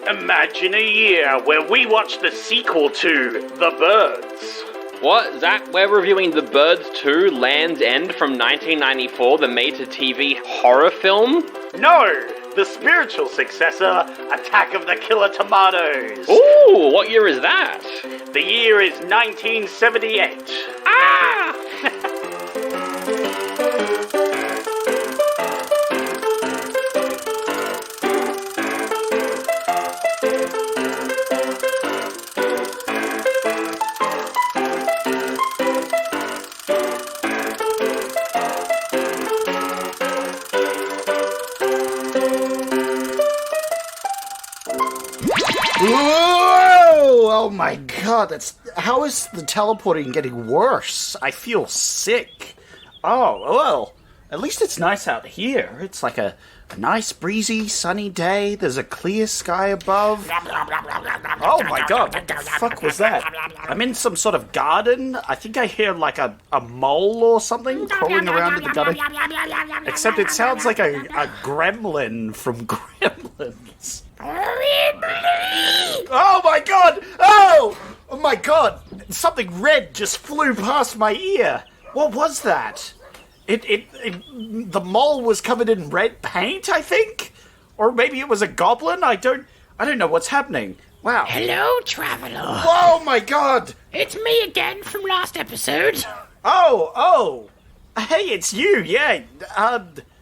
Imagine a year where we watch the sequel to The Birds. What, Zach? We're reviewing The Birds 2 Land's End from 1994, the made-to-TV horror film? No, the spiritual successor, Attack of the Killer Tomatoes. Ooh, what year is that? The year is 1978. Ah! Whoa! Oh my god, how is the teleporting getting worse? I feel sick. Oh, well, at least it's nice out here. It's like a nice, breezy, sunny day. There's a clear sky above. Oh my god, what the fuck was that? I'm in some sort of garden. I think I hear like a mole or something crawling around in the garden. Except it sounds like a gremlin from Gremlins. Oh my god! Oh! Oh my god! Something red just flew past my ear. What was that? The mole was covered in red paint, I think? Or maybe it was a goblin? I don't know what's happening. Wow. Hello, traveler. Oh my god! It's me again from last episode. Oh! Hey, it's you, yeah.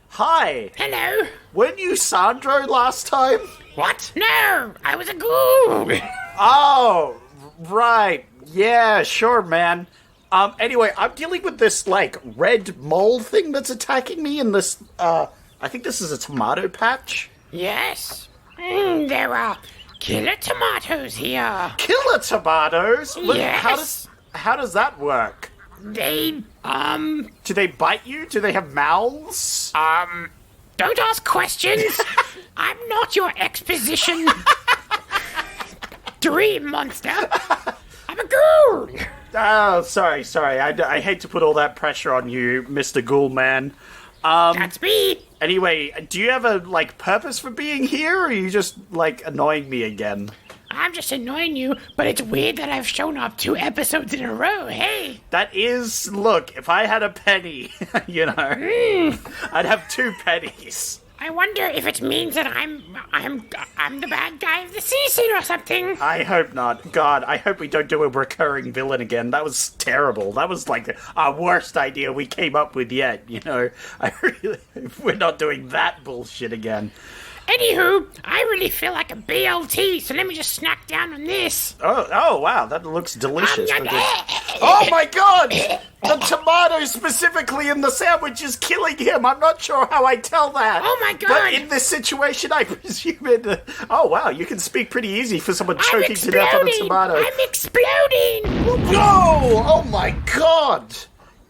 Hi. Hello. Weren't you Sandro last time? What? No, I was a ghoul. Oh, right. Yeah, sure, man. Anyway, I'm dealing with this, like, red mole thing that's attacking me in this, I think this is a tomato patch. Yes. There are killer tomatoes here. Killer tomatoes? Yes. How does that work? They, Do they bite you? Do they have mouths? don't ask questions. I'm not your exposition dream monster. I'm a ghoul. Oh, sorry. I hate to put all that pressure on you, Mr. Ghoul Man. That's me. Anyway, do you have a, like, purpose for being here, or are you just, like, annoying me again? I'm just annoying you, but it's weird that I've shown up 2 episodes in a row, hey? That is, look, if I had a penny, you know, I'd have 2 pennies. I wonder if it means that I'm the bad guy of the season or something. I hope not. God, I hope we don't do a recurring villain again. That was terrible. That was like our worst idea we came up with yet, you know. We're not doing that bullshit again. Anywho, I really feel like a BLT, so let me just snack down on this. Oh, wow, that looks delicious. Oh my god! The tomato specifically in the sandwich is killing him. I'm not sure how I tell that. Oh my god! But in this situation, I presume it... Oh wow, you can speak pretty easy for someone choking to death on a tomato. I'm exploding! Whoa! Oh my god!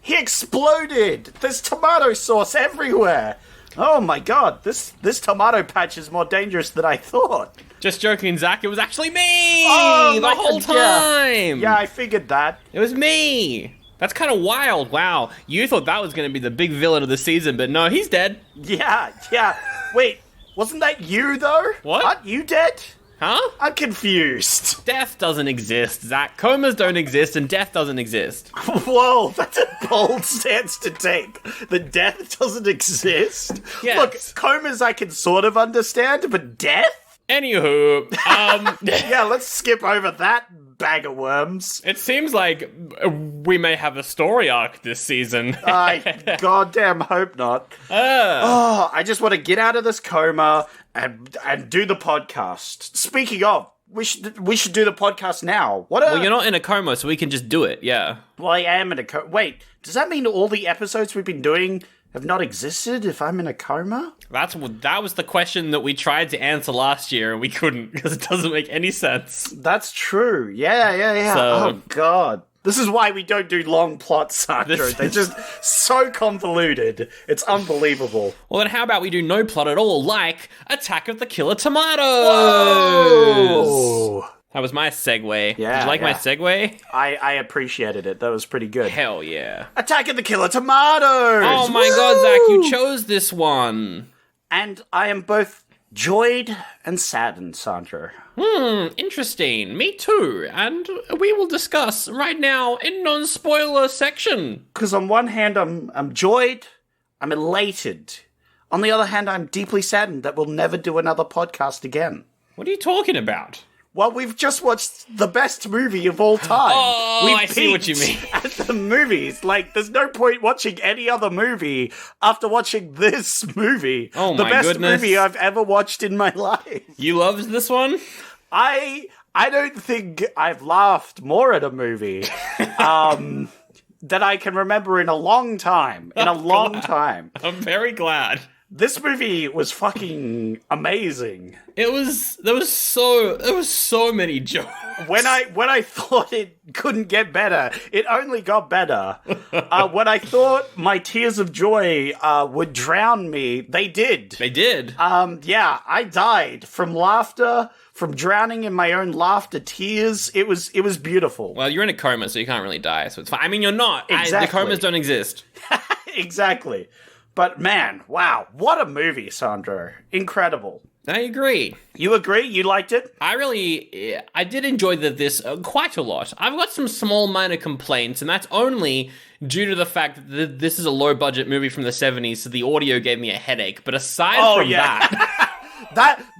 He exploded! There's tomato sauce everywhere! Oh my god, this tomato patch is more dangerous than I thought. Just joking, Zach. It was actually me the my whole God, time. Yeah, I figured that. It was me. That's kind of wild. Wow. You thought that was going to be the big villain of the season, but no, he's dead. Yeah. Wait, wasn't that you, though? What? Aren't you dead? Huh? I'm confused. Death doesn't exist, Zach. Comas don't exist, and death doesn't exist. Whoa, that's a bold stance to take. The death doesn't exist? Yes. Look, comas I can sort of understand, but death? Anywho, Yeah, let's skip over that bag of worms. it seems like we may have a story arc this season. I goddamn hope not. Oh, I just want to get out of this coma and do the podcast. Speaking of, we should do the podcast now. Well, you're not in a coma, so we can just do it, yeah. Well, I am in a coma. Wait, does that mean all the episodes we've been doing have not existed if I'm in a coma? That was the question that we tried to answer last year, and we couldn't, because it doesn't make any sense. That's true. Yeah. So- Oh, God. This is why we don't do long plots, Sandro. They're just so convoluted. It's unbelievable. Well, then how about we do no plot at all, like Attack of the Killer Tomatoes? Whoa! That was my segue. Yeah, Did you like my yeah. segue? I appreciated it. That was pretty good. Hell yeah. Attack of the Killer Tomatoes! Oh my god, Zach, you chose this one. And I am both Joyed and saddened, Sandra. Interesting. Me too. And we will discuss right now in non-spoiler section. Because on one hand, I'm joyed, I'm elated. On the other hand, I'm deeply saddened that we'll never do another podcast again. What are you talking about? Well, we've just watched the best movie of all time. Oh, I see what you mean. At the movies. Like, there's no point watching any other movie after watching this movie. Oh, the my best goodness. movie I've ever watched in my life. You loved this one? I don't think I've laughed more at a movie that I can remember in a long time. Time. I'm very glad. This movie was fucking amazing. There was so many jokes. When I thought it couldn't get better, it only got better. When I thought my tears of joy would drown me, they did. They did. Yeah, I died from laughter, from drowning in my own laughter tears. It was beautiful. Well, you're in a coma, so you can't really die, so it's fine. I mean, you're not. Exactly. The comas don't exist. Exactly. But man, wow, what a movie, Sandro. Incredible. I agree. You agree? You liked it? I did enjoy this quite a lot. I've got some small minor complaints, and that's only due to the fact that this is a low-budget movie from the 70s, so the audio gave me a headache. But aside from that...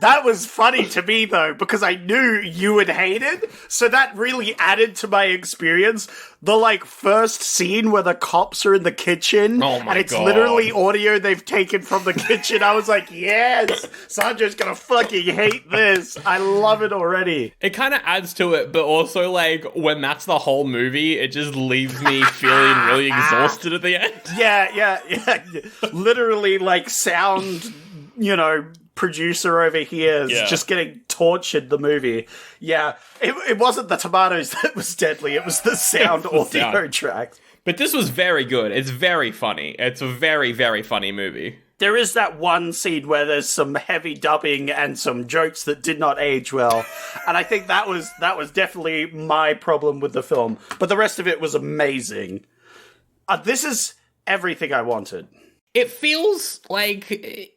That was funny to me, though, because I knew you would hate it, so that really added to my experience. The, first scene where the cops are in the kitchen, and it's literally audio they've taken from the kitchen. I was like, yes, Sandra's gonna fucking hate this. I love it already. It kind of adds to it, but also, when that's the whole movie, it just leaves me feeling really exhausted at the end. Yeah. Literally, sound, producer over here is just getting tortured the movie. Yeah, it wasn't the tomatoes that was deadly, it was the sound audio track. But this was very good. It's very funny. It's a very, very funny movie. There is that one scene where there's some heavy dubbing and some jokes that did not age well, and I think that was definitely my problem with the film. But the rest of it was amazing. This is everything I wanted. It feels like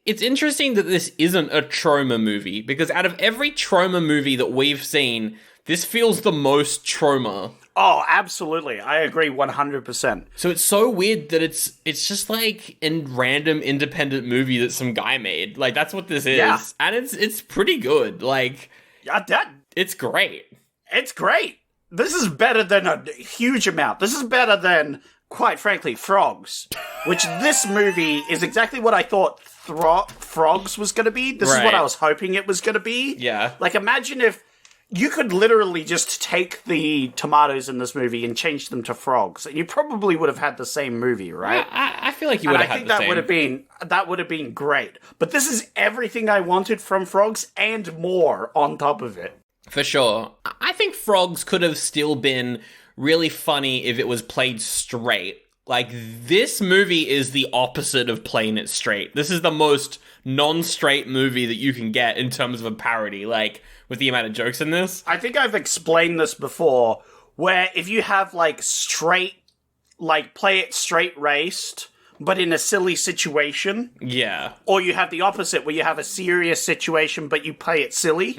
it's interesting that this isn't a trauma movie, because out of every trauma movie that we've seen, this feels the most trauma. Oh, absolutely. I agree 100%. So it's so weird that it's just a random independent movie that some guy made. That's what this is. Yeah. And it's pretty good. It's great. It's great. This is better than a huge amount. This is better than, quite frankly, Frogs, which this movie is exactly what I thought Frogs was going to be. This is what I was hoping it was going to be. Yeah. Imagine if you could literally just take the tomatoes in this movie and change them to frogs, and you probably would have had the same movie, right? I feel like you would have had the same. I think that would have been great. But this is everything I wanted from Frogs and more on top of it. For sure. I think Frogs could have still been really funny if it was played straight. This movie is the opposite of playing it straight. This is the most non-straight movie that you can get in terms of a parody, with the amount of jokes in this. I think I've explained this before, where if you have, straight, play it straight-raced, but in a silly situation. Yeah. Or you have the opposite, where you have a serious situation, but you play it silly.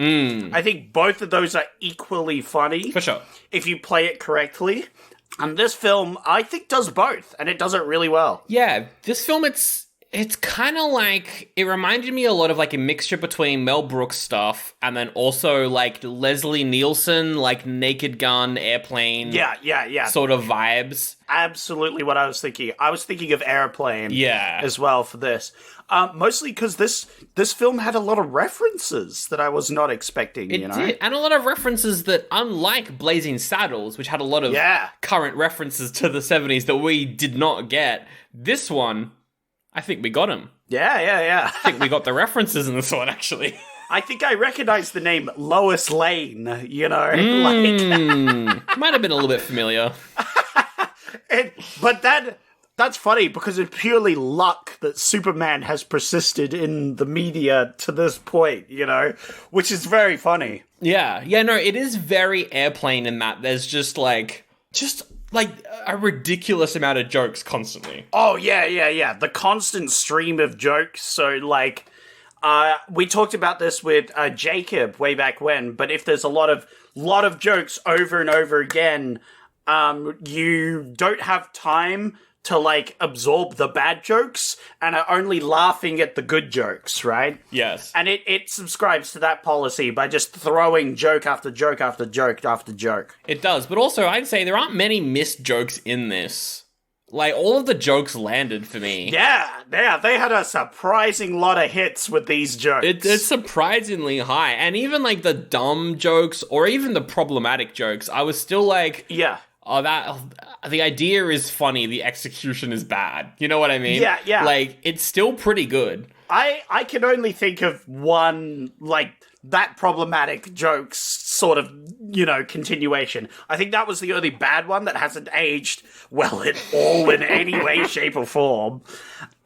I think both of those are equally funny. For sure. If you play it correctly. And this film, I think, does both, and it does it really well. Yeah, this film, it's kind of it reminded me a lot of a mixture between Mel Brooks stuff and then also Leslie Nielsen, Naked Gun, Airplane. Yeah. Sort of vibes. Absolutely what I was thinking. I was thinking of Airplane as well for this. Mostly because this film had a lot of references that I was not expecting, It did, and a lot of references that, unlike Blazing Saddles, which had a lot of current references to the 70s that we did not get, this one, I think we got them. Yeah. I think we got the references in this one, actually. I think I recognized the name Lois Lane, Might have been a little bit familiar. But that's funny, because it's purely luck that Superman has persisted in the media to this point, which is very funny. Yeah, no, it is very Airplane in that there's just a ridiculous amount of jokes constantly. Oh, yeah. The constant stream of jokes. So, We talked about this with Jacob way back when, but if there's a lot of jokes over and over again, you don't have time to like absorb the bad jokes and are only laughing at the good jokes, right? Yes. And it subscribes to that policy by just throwing joke after joke after joke after joke. It does, but also I'd say there aren't many missed jokes in this. Like, all of the jokes landed for me. Yeah, they had a surprising lot of hits with these jokes. It's surprisingly high. And even, like, the dumb jokes, or even the problematic jokes, I was still like, yeah. oh, the idea is funny, the execution is bad. You know what I mean? Yeah. Like, it's still pretty good. I can only think of one, like, that problematic jokes sort of, continuation. I think that was the only bad one that hasn't aged well at all in any way, shape, or form.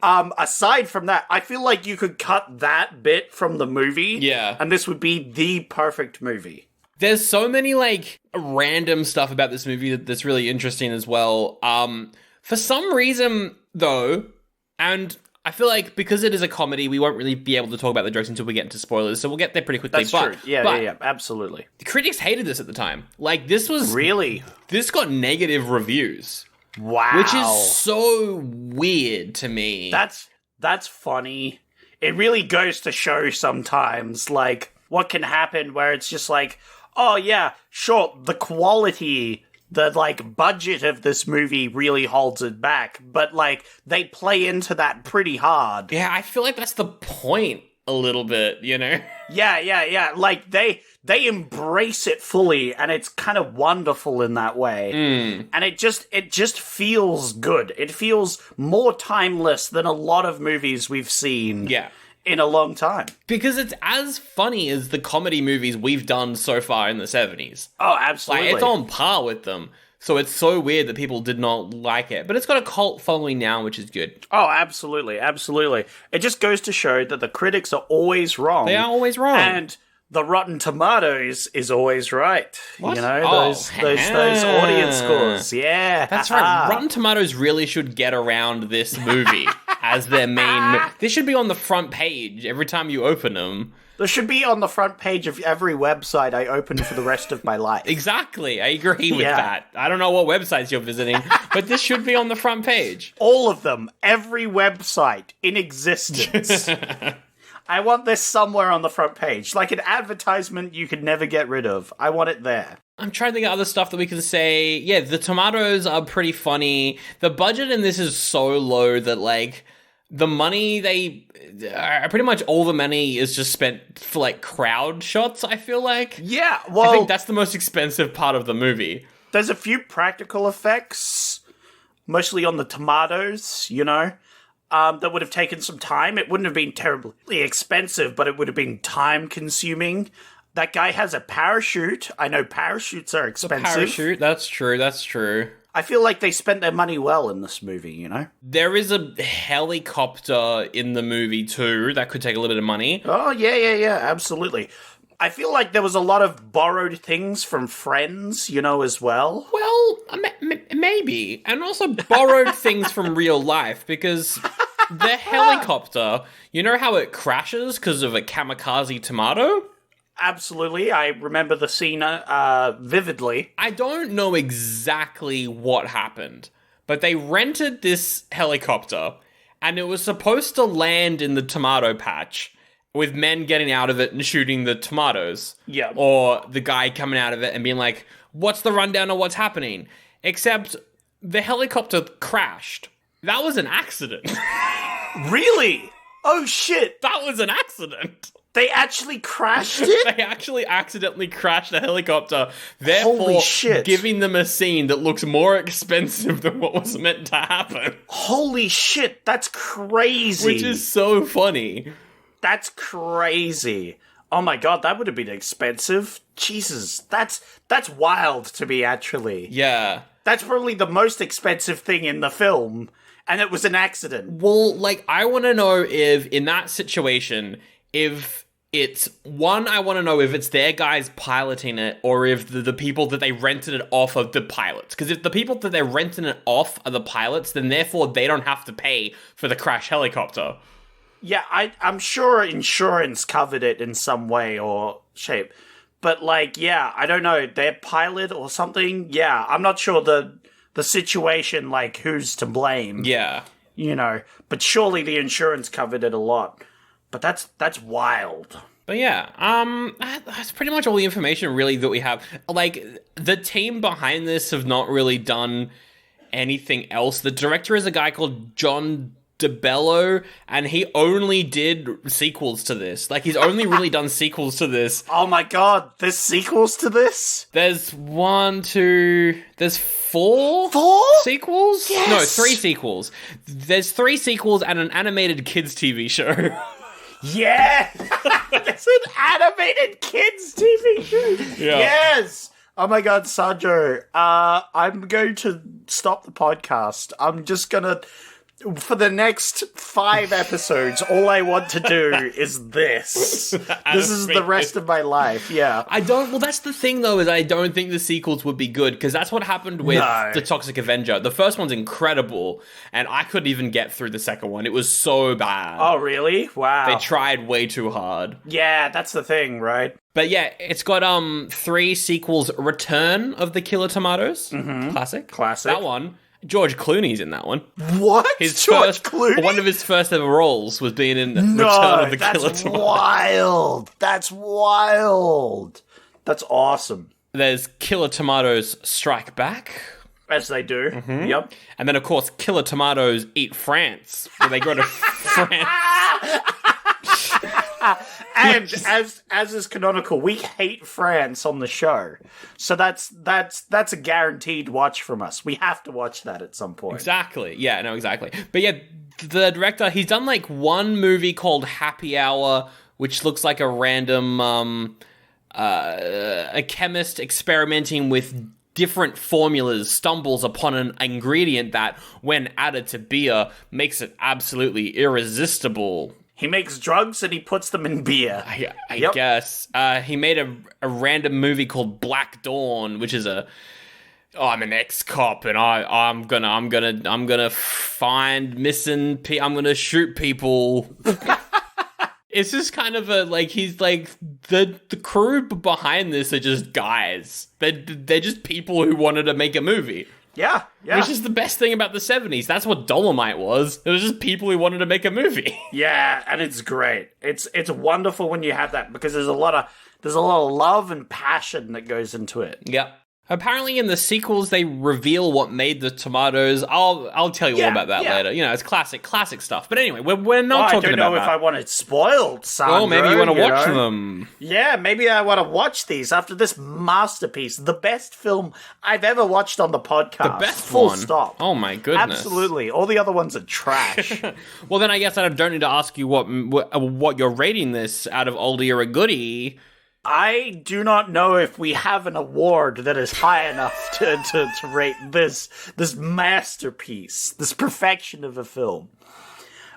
Aside from that, I feel like you could cut that bit from the movie. Yeah. And this would be the perfect movie. There's so many, like, random stuff about this movie that's really interesting as well. For some reason, though, and I feel like because it is a comedy, we won't really be able to talk about the jokes until we get into spoilers, so we'll get there pretty quickly. That's true. Yeah, absolutely. The critics hated this at the time. Like, this was... Really? This got negative reviews. Wow. Which is so weird to me. That's funny. It really goes to show sometimes, like, what can happen where it's just like, oh yeah, sure, the quality, the, like, budget of this movie really holds it back, but, like, they play into that pretty hard. Yeah, I feel like that's the point a little bit, you know? Yeah. Like, they embrace it fully, and it's kind of wonderful in that way. And it just feels good. It feels more timeless than a lot of movies we've seen. Yeah. In a long time. Because it's as funny as the comedy movies we've done so far in the 70s. Oh, absolutely. Like, it's on par with them. So it's so weird that people did not like it. But it's got a cult following now, which is good. Oh, absolutely. It just goes to show that the critics are always wrong. They are always wrong. And the Rotten Tomatoes is always right. What? Those audience scores. Yeah. That's right. Rotten Tomatoes really should get around this movie as their main... This should be on the front page every time you open them. This should be on the front page of every website I open for the rest of my life. Exactly. I agree with that. I don't know what websites you're visiting, but this should be on the front page. All of them. Every website in existence. I want this somewhere on the front page. Like an advertisement you could never get rid of. I want it there. I'm trying to think of other stuff that we can say. Yeah, the tomatoes are pretty funny. The budget in this is so low that, like, the money pretty much all the money is just spent for, like, crowd shots, I feel like. Yeah, well... I think that's the most expensive part of the movie. There's a few practical effects, mostly on the tomatoes, that would have taken some time. It wouldn't have been terribly expensive, but it would have been time-consuming. That guy has a parachute. I know parachutes are expensive. Parachute, that's true. I feel like they spent their money well in this movie, There is a helicopter in the movie, too, that could take a little bit of money. Oh, yeah, absolutely. I feel like there was a lot of borrowed things from Friends, as well. Well, maybe. And also borrowed things from real life, because the helicopter, you know how it crashes because of a kamikaze tomato? Absolutely. I remember the scene vividly. I don't know exactly what happened, but they rented this helicopter, and it was supposed to land in the tomato patch, with men getting out of it and shooting the tomatoes. Yeah. Or the guy coming out of it and being like, what's the rundown of what's happening? Except the helicopter crashed. That was an accident. Really? Oh, shit. That was an accident. They actually crashed it? They actually accidentally crashed the helicopter, therefore Holy shit. giving them a scene that looks more expensive than what was meant to happen. Holy shit, that's crazy. Which is so funny. That's crazy. Oh my god, that would have been expensive. Jesus, that's wild to me, actually. Yeah. That's probably the most expensive thing in the film, and it was an accident. Well, like, I want to know if, in that situation, if it's, one, I want to know if it's their guys piloting it, or if the people that they rented it off of the pilots. Because if the people that they're renting it off are the pilots, then therefore they don't have to pay for the crash helicopter. Yeah, I'm sure insurance covered it in some way or shape. But, like, yeah, I don't know, their pilot or something? Yeah, I'm not sure the situation, like, who's to blame. Yeah. You know, but surely the insurance covered it a lot. But that's wild. But yeah, that's pretty much all the information really that we have. Like, the team behind this have not really done anything else. The director is a guy called John DeBello, and he only did sequels to this. Like, he's only really done sequels to this. Oh my god, there's sequels to this? There's there's four? Four? Sequels? Yes! No, 3 sequels. There's 3 sequels and an animated kids TV show. Yeah! It's an animated kids TV show! Yeah. Yes! Oh my god, Sandro, I'm going to stop the podcast. I'm just gonna... For the next 5 episodes, all I want to do is this. This is the rest of my life, yeah. Well, that's the thing, though, is I don't think the sequels would be good, because that's what happened with The Toxic Avenger. The first one's incredible, and I couldn't even get through the second one. It was so bad. Oh, really? Wow. They tried way too hard. Yeah, that's the thing, right? But yeah, it's got 3 sequels. Return of the Killer Tomatoes. Mm-hmm. Classic. Classic. That one. George Clooney's in that one. What? George Clooney? One of his first ever roles was being in Return of the Killer Tomatoes. Wild. That's wild. That's awesome. There's Killer Tomatoes Strike Back. As they do. Mm-hmm. Yep. And then, of course, Killer Tomatoes Eat France, where they go to France. And as is canonical, we hate France on the show, so that's a guaranteed watch from us. We have to watch that at some point. Exactly. Yeah. No. Exactly. But yeah, the director, he's done like one movie called Happy Hour, which looks like a random a chemist experimenting with different formulas stumbles upon an ingredient that, when added to beer, makes it absolutely irresistible. He makes drugs and he puts them in beer. I guess. He made a random movie called Black Dawn, which is I'm an ex-cop and I'm gonna find missing I'm gonna shoot people. It's just kind of he's like, the crew behind this are just guys. They're just people who wanted to make a movie. Yeah. Which is the best thing about the 70s. That's what Dolomite was. It was just people who wanted to make a movie. Yeah, and it's great. It's wonderful when you have that, because there's a lot of love and passion that goes into it. Yep. Apparently in the sequels they reveal what made the tomatoes. I'll tell you all about that later. You know, it's classic stuff. But anyway, we're not talking about that. I don't know if I want it spoiled, Sandro. Oh, maybe you want to watch them. Yeah, maybe I want to watch these after this masterpiece. The best film I've ever watched on the podcast. The best Full one? stop. Oh my goodness. Absolutely. All the other ones are trash. Well, then I guess I don't need to ask you what you're rating this out of oldie or a goodie. I do not know if we have an award that is high enough to rate this masterpiece, this perfection of a film.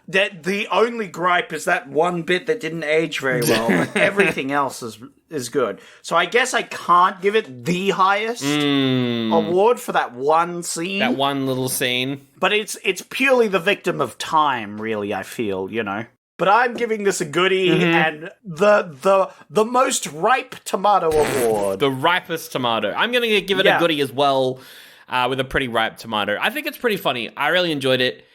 That the only gripe is that one bit that didn't age very well, but everything else is good. So I guess I can't give it the highest award for that one scene. That one little scene. But it's purely the victim of time, really, I feel, you know. But I'm giving this a goodie, and the most ripe tomato award. The ripest tomato. I'm going to give it a goodie as well, with a pretty ripe tomato. I think it's pretty funny. I really enjoyed it.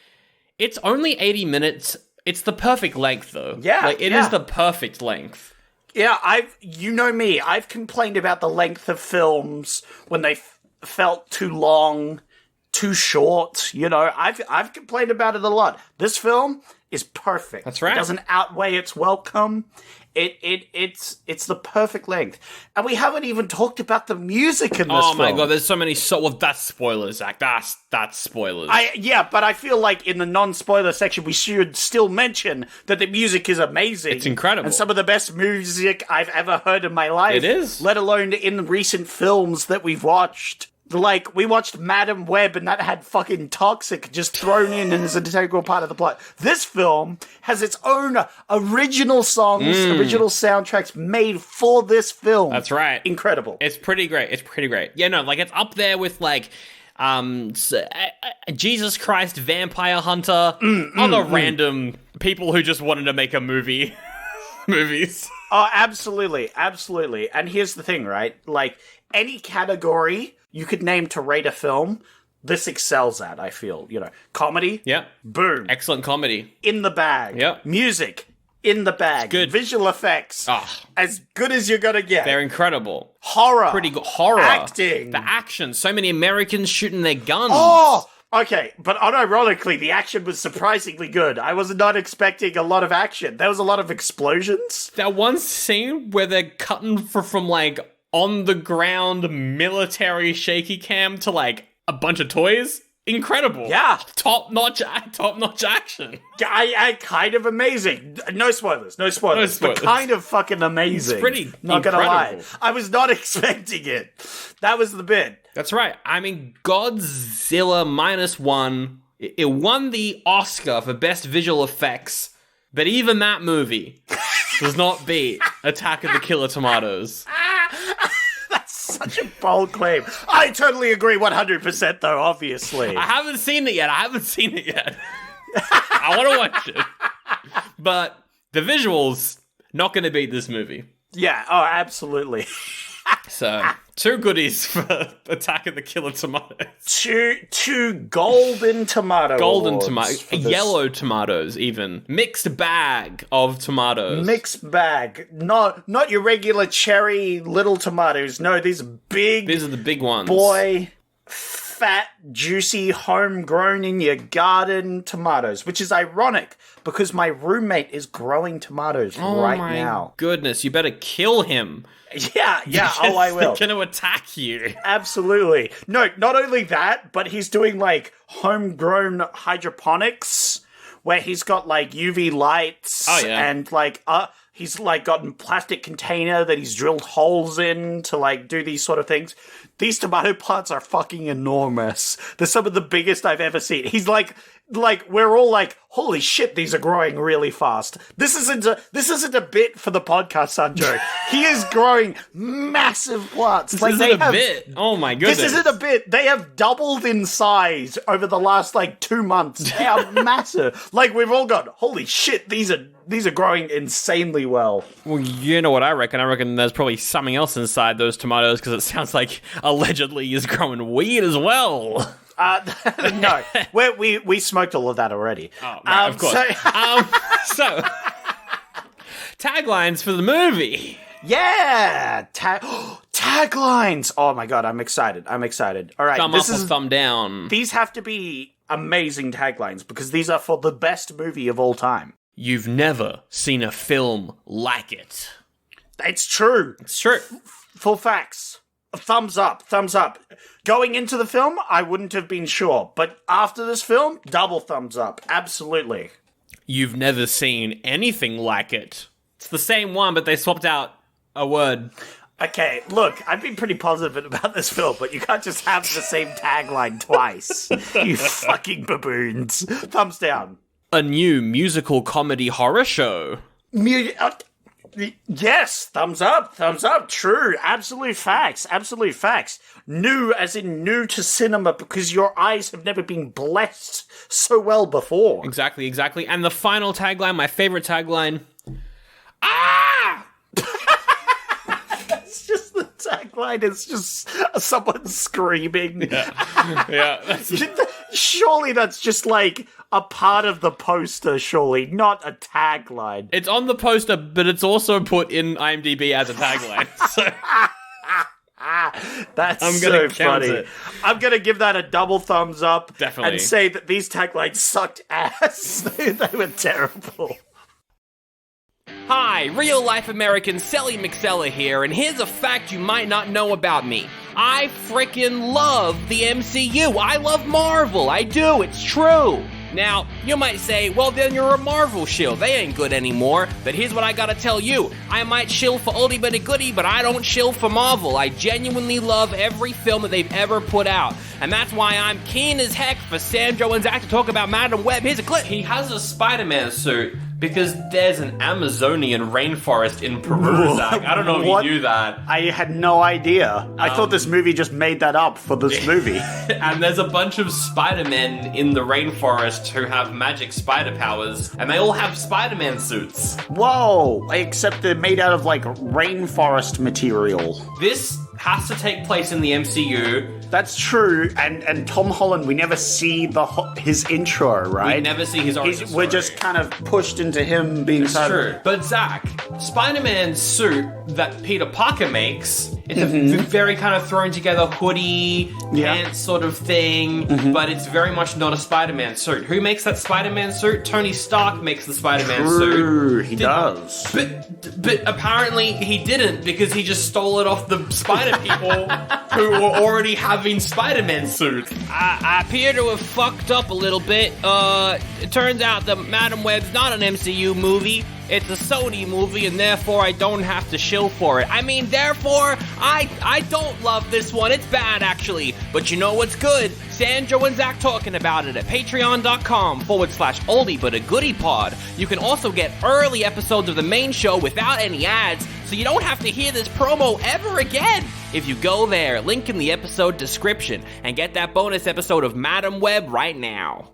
It's only 80 minutes. It's the perfect length, though. Yeah, it is the perfect length. Yeah, you know me. I've complained about the length of films when they felt too long, too short. You know, I've complained about it a lot. This film is perfect. That's right. It doesn't outweigh its welcome. It's the perfect length. And we haven't even talked about the music in this film. Oh my god, there's so many that's spoilers, Zach. That's spoilers. But I feel like in the non-spoiler section we should still mention that the music is amazing. It's incredible. And some of the best music I've ever heard in my life. It is. Let alone in recent films that we've watched. Like, we watched Madam Web, and that had fucking Toxic just thrown in as an integral part of the plot. This film has its own original songs, original soundtracks made for this film. That's right. Incredible. It's pretty great. Yeah, no, like, it's up there with, like, Jesus Christ, Vampire Hunter, other random people who just wanted to make a movie. Movies. Oh, absolutely. Absolutely. And here's the thing, right? Like, any category you could name to rate a film, this excels at, I feel. You know, comedy? Yeah. Boom. Excellent comedy. In the bag. Yep. Music? In the bag. Good. Visual effects? As good as you're gonna get. They're incredible. Horror? Pretty good. Horror. Acting? The action. So many Americans shooting their guns. Oh! Okay, but unironically, the action was surprisingly good. I was not expecting a lot of action. There was a lot of explosions. That one scene where they're cutting from like on the ground military shaky cam to like a bunch of toys. Incredible. Yeah. Top notch action. I kind of amazing. No spoilers, no spoilers. But kind of fucking amazing. It's pretty not incredible. gonna lie. I was not expecting it. That was the bit. That's right. I mean, Godzilla -1, it won the Oscar for Best Visual Effects, but even that movie does not beat Attack of the Killer Tomatoes. That's such a bold claim. I totally agree 100% though, obviously. I haven't seen it yet. I want to watch it. But the visuals, not going to beat this movie. Yeah, oh, absolutely. So, 2 goodies for Attack of the Killer Tomatoes. Two golden tomato Golden awards tomatoes. for this. Yellow tomatoes, even. Mixed bag of tomatoes. Mixed bag. Not your regular cherry little tomatoes. No, these are big. These are the big ones. Boy, fat, juicy, homegrown in your garden tomatoes, which is ironic because my roommate is growing tomatoes right now. Oh my goodness, you better kill him. Yeah, oh, I will. They're going to attack you. Absolutely. No, not only that, but he's doing like homegrown hydroponics where he's got like UV lights and like he's like got a plastic container that he's drilled holes in to like do these sort of things. These tomato plants are fucking enormous. They're some of the biggest I've ever seen. He's like we're all like, holy shit, these are growing really fast. This isn't a bit for the podcast, Sanjo. He is growing massive plants. This isn't a bit. Oh my goodness. This isn't a bit. They have doubled in size over the last like 2 months. They are massive. Like we've all got, holy shit, these are growing insanely well. Well, you know what I reckon? I reckon there's probably something else inside those tomatoes because it sounds like allegedly he's growing weed as well. No, we smoked all of that already. Oh, right, of course. So, taglines for the movie. Yeah, taglines. Oh my god, I'm excited. All right, Thumb up or thumb down. These have to be amazing taglines because these are for the best movie of all time. You've never seen a film like it. It's true. It's true. Full facts. Thumbs up. Going into the film, I wouldn't have been sure. But after this film, double thumbs up. Absolutely. You've never seen anything like it. It's the same one, but they swapped out a word. Okay, look, I've been pretty positive about this film, but you can't just have the same tagline twice. You fucking baboons. Thumbs down. A new musical comedy horror show. Yes, thumbs up, true, absolute facts. New as in new to cinema because your eyes have never been blessed so well before. Exactly. And the final tagline, my favorite tagline. It's just the tagline, it's just someone screaming. Yeah. Surely that's just like a part of the poster, surely, not a tagline. It's on the poster, but it's also put in IMDb as a tagline. So that's I'm so gonna count funny. it. I'm going to give that a double thumbs up. Definitely. And say that these taglines sucked ass. They were terrible. Hi, real-life American Sally McSella here, and here's a fact you might not know about me. I frickin' love the MCU. I love Marvel. I do. It's true. Now, you might say, well, then you're a Marvel shill. They ain't good anymore. But here's what I gotta tell you. I might shill for oldie but a goodie, but I don't shill for Marvel. I genuinely love every film that they've ever put out. And that's why I'm keen as heck for Sandro and Zach to talk about Madam Web. Here's a clip. He has a Spider-Man suit, Because there's an Amazonian rainforest in Peru, Zach. I don't know if What? you knew that. I had no idea. I thought this movie just made that up for this movie. And there's a bunch of Spider-Men in the rainforest who have magic spider powers, and they all have Spider-Man suits. Whoa! Except they're made out of, like, rainforest material. This has to take place in the MCU. That's true. And Tom Holland, we never see his intro, right? We never see his origin story. We're just kind of pushed into him being It's true. But Zach, Spider-Man's suit that Peter Parker makes, it's a very kind of thrown together hoodie, pants sort of thing, but it's very much not a Spider-Man suit. Who makes that Spider-Man suit? Tony Stark makes the Spider-Man suit. He does. But apparently he didn't, because he just stole it off the Spider people who were already having Spider-Man suits. I appear to have fucked up a little bit. It turns out that Madam Web's not an MCU movie. It's a Sony movie, and therefore I don't have to shill for it. I mean, therefore, I don't love this one. It's bad, actually. But you know what's good? Sandro and Zach talking about it at patreon.com/oldie but a goodie pod. You can also get early episodes of the main show without any ads, so you don't have to hear this promo ever again. If you go there, link in the episode description, and get that bonus episode of Madam Web right now.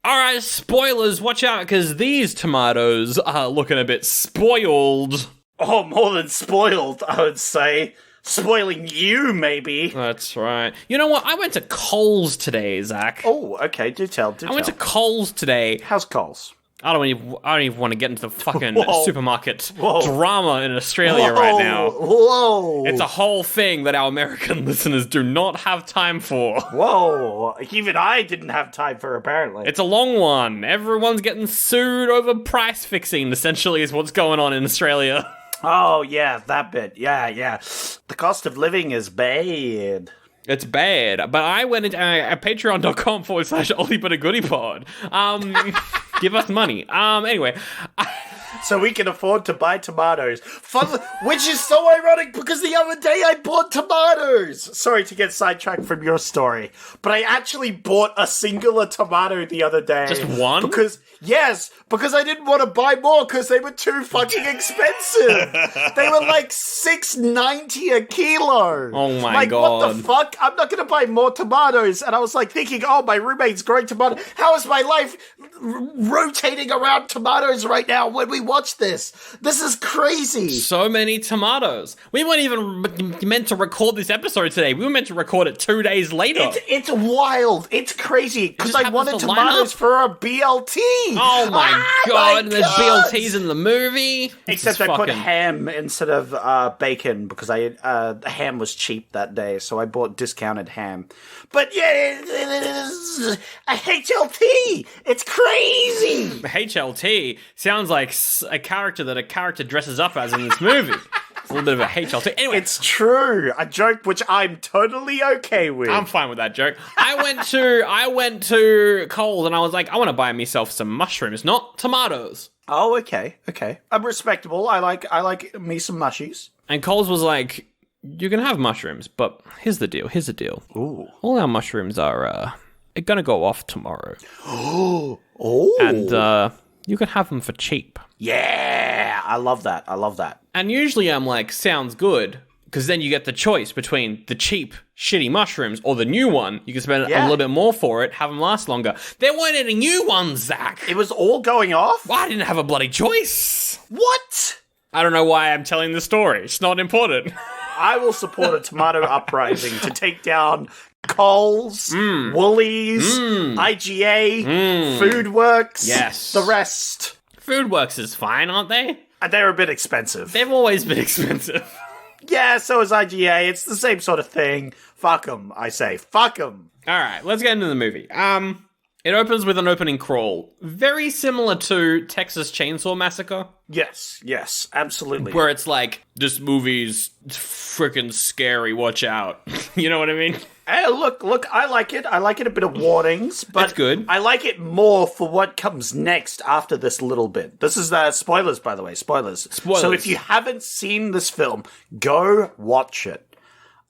Alright, spoilers, watch out, because these tomatoes are looking a bit spoiled. Oh, more than spoiled, I would say. Spoiling you, maybe. That's right. You know what? I went to Coles today, Zach. Oh, okay, do tell. I went to Coles today. How's Coles? I don't even want to get into the fucking Whoa. supermarket Whoa. drama in Australia right now. Whoa! It's a whole thing that our American listeners do not have time for. Whoa! Even I didn't have time for, apparently. It's a long one. Everyone's getting sued over price fixing, essentially, is what's going on in Australia. Oh, yeah, that bit. Yeah. The cost of living is bad. It's bad, but I went into patreon.com/Ollie but a goodie pod. Give us money. Anyway. So we can afford to buy tomatoes. Which is so ironic because the other day I bought tomatoes. Sorry to get sidetracked from your story, but I actually bought a singular tomato the other day. Just one? Because I didn't want to buy more because they were too fucking expensive. They were like $6.90 a kilo. Oh my like, God. What the fuck? I'm not going to buy more tomatoes. And I was like thinking, oh, my roommate's growing tomatoes. How is my life rotating around tomatoes right now when we watch this? This is crazy. So many tomatoes. We weren't even meant to record this episode today. We were meant to record it 2 days later. It's wild. It's crazy because just I happens wanted to line tomatoes up. for a BLT. Oh my god, my and there's God. BLTs in the movie. Except I put ham instead of bacon because the ham was cheap that day, so I bought discounted ham. But yeah, it's a HLT. It's crazy. HLT sounds like a character that a character dresses up as in this movie. It's a little bit of a HLT. Anyway, It's true. A joke which I'm totally okay with. I'm fine with that joke. I went to Coles and I was like, I want to buy myself some mushrooms, not tomatoes. Oh, okay. I'm respectable. I like me some mushies. And Coles was like, you can have mushrooms, but here's the deal. Ooh. All our mushrooms are gonna go off tomorrow. Oh. And you can have them for cheap. Yeah, I love that. And usually I'm like, sounds good, because then you get the choice between the cheap, shitty mushrooms or the new one. You can spend a little bit more for it, have them last longer. There weren't any new ones, Zach. It was all going off? I didn't have a bloody choice. What? I don't know why I'm telling the story. It's not important. I will support a tomato uprising to take down Coles, Woolies, IGA, Foodworks, Yes. the rest. Foodworks is fine, aren't they? And they're a bit expensive. They've always been expensive. Yeah, so is IGA. It's the same sort of thing. Fuck them, I say. Fuck them. All right, let's get into the movie. It opens with an opening crawl, very similar to Texas Chainsaw Massacre, Yes, absolutely. where it's like, this movie's freaking scary, watch out. You know what I mean? Hey, look, I like it. I like it a bit of warnings, but That's good. I like it more for what comes next after this little bit. This is spoilers, by the way, spoilers. Spoilers. So if you haven't seen this film, go watch it.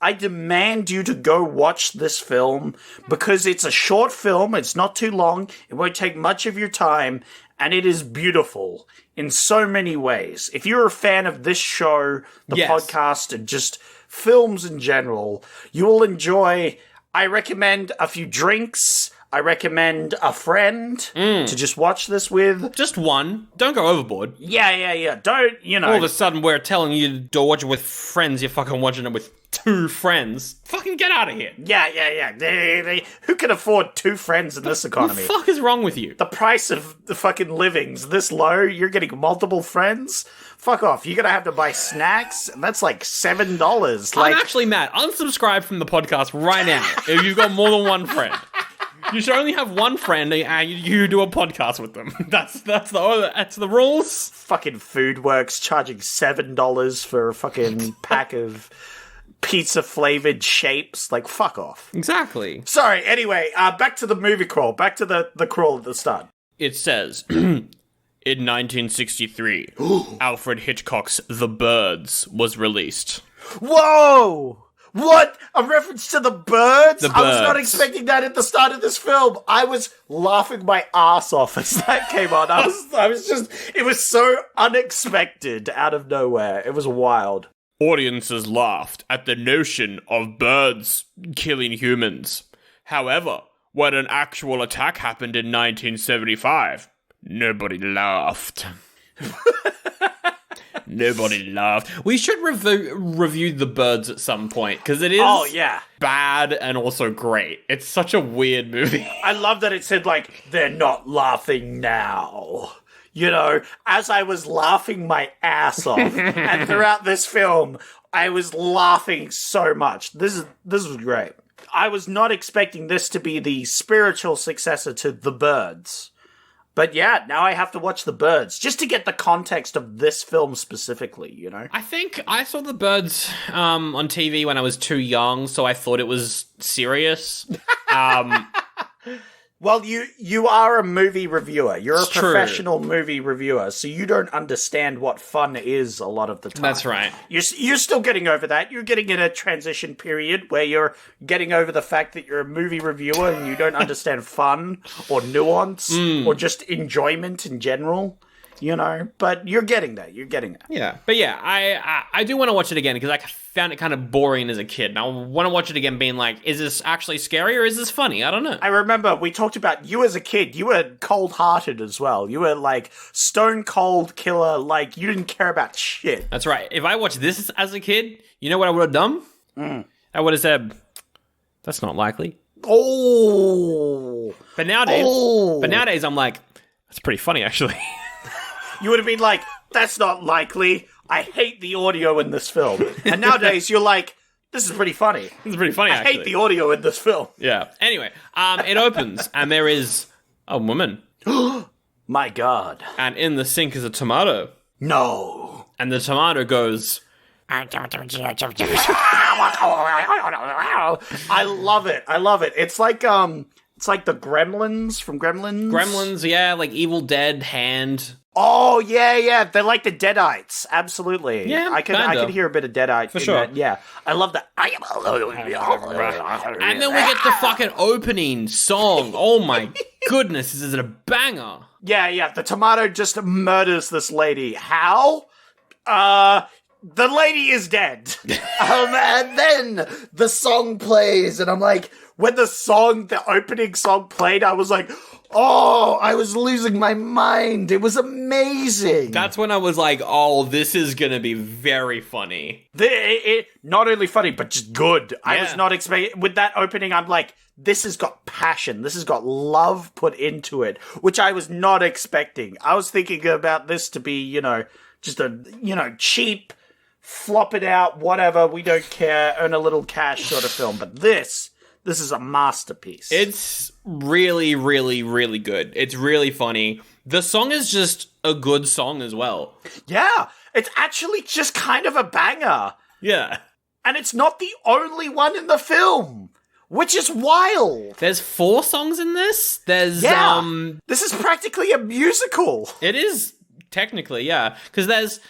I demand you to go watch this film because it's a short film. It's not too long. It won't take much of your time. And it is beautiful in so many ways. If you're a fan of this show, the podcast, and just films in general, you will enjoy. I recommend a few drinks. I recommend a friend to just watch this with. Just one. Don't go overboard. Yeah. Don't, All of a sudden, we're telling you to watch it with friends. You're fucking watching it with 2 friends. Fucking get out of here. Yeah. Who can afford 2 friends in this economy? What the fuck is wrong with you? The price of the fucking living's this low. You're getting multiple friends? Fuck off. You're going to have to buy snacks, and that's like $7. I'm actually mad. Unsubscribe from the podcast right now if you've got more than one friend. You should only have one friend and you do a podcast with them. That's the rules. Fucking Foodworks charging $7 for a fucking pack of pizza-flavored shapes. Like, fuck off. Exactly. Sorry, anyway, back to the movie crawl. Back to the crawl at the start. It says, in 1963, Alfred Hitchcock's The Birds was released. Whoa! What? A reference to the birds? The I was not Birds. expecting that at the start of this film. I was laughing my ass off as that came on. I was just, it was so unexpected out of nowhere. It was wild. Audiences laughed at the notion of birds killing humans. However, when an actual attack happened in 1975, nobody laughed. Nobody laughed. We should review The Birds at some point, because it is bad and also great. It's such a weird movie. I love that it said, like, they're not laughing now. You know, as I was laughing my ass off, and throughout this film, I was laughing so much. This was great. I was not expecting this to be the spiritual successor to The Birds. But yeah, now I have to watch The Birds, just to get the context of this film specifically, you know? I think I saw The Birds on TV when I was too young, so I thought it was serious. Well, you are a movie reviewer. You're It's a true. professional movie reviewer, so you don't understand what fun is a lot of the time. That's right. You're still getting over that. You're getting in a transition period where you're getting over the fact that you're a movie reviewer and you don't understand fun or nuance or just enjoyment in general. You know, but you're getting there. You're getting there. Yeah, but yeah, I do want to watch it again because I found it kind of boring as a kid. And I want to watch it again being like, is this actually scary or is this funny? I don't know. I remember we talked about you as a kid. You were cold-hearted as well. You were like stone cold killer. Like you didn't care about shit. That's right. If I watched this as a kid, you know what I would have done? I would have said, that's not likely. Oh. But nowadays I'm like, that's pretty funny actually. You would have been like, that's not likely. I hate the audio in this film. And nowadays you're like, this is pretty funny. This is pretty funny I actually. hate the audio in this film. Yeah. Anyway, it opens and there is a woman. My God. And in the sink is a tomato. No. And the tomato goes, I love it. I love it. It's like the Gremlins from Gremlins. Gremlins, yeah, like Evil Dead hand. Oh yeah. They're like the Deadites. Absolutely. Yeah, I can hear a bit of Deadite for sure. That. Yeah, I love that. And then we get the fucking opening song. Oh my goodness, this is a banger. Yeah. The tomato just murders this lady. How? The lady is dead. And then the song plays, and I'm like, when the opening song played, I was like, oh, I was losing my mind. It was amazing. That's when I was like, oh, this is gonna be very funny. Not only funny, but just good. I Yeah. was not expecting, with that opening, I'm like, this has got passion. This has got love put into it, which I was not expecting. I was thinking about this to be, just a, cheap, flop it out, whatever, we don't care, earn a little cash sort of film. But this is a masterpiece. It's really, really, really good. It's really funny. The song is just a good song as well. Yeah, it's actually just kind of a banger. Yeah. And it's not the only one in the film, which is wild. There's 4 songs in this. There's, this is practically a musical. It is technically, yeah. Because there's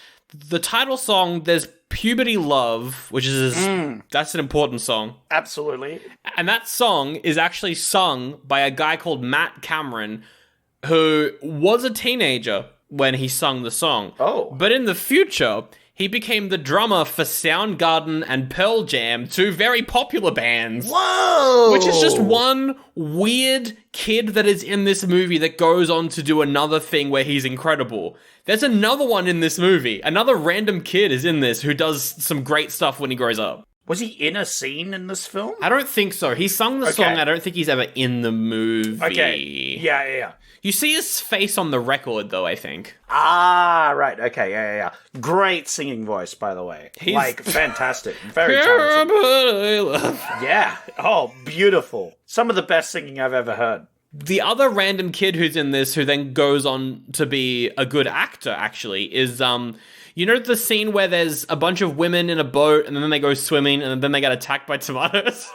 the title song, there's Puberty Love, which is that's an important song. Absolutely. And that song is actually sung by a guy called Matt Cameron, who was a teenager when he sung the song. Oh. But in the future, he became the drummer for Soundgarden and Pearl Jam, two very popular bands. Whoa! Which is just one weird kid that is in this movie that goes on to do another thing where he's incredible. There's another one in this movie. Another random kid is in this who does some great stuff when he grows up. Was he in a scene in this film? I don't think so. He sung the song. I don't think he's ever in the movie. Okay. Yeah. You see his face on the record, though, I think. Ah, right. Okay, yeah. Great singing voice, by the way. Fantastic. Very talented. Yeah. Oh, beautiful. Some of the best singing I've ever heard. The other random kid who's in this, who then goes on to be a good actor, actually, is, you know the scene where there's a bunch of women in a boat, and then they go swimming, and then they get attacked by tomatoes?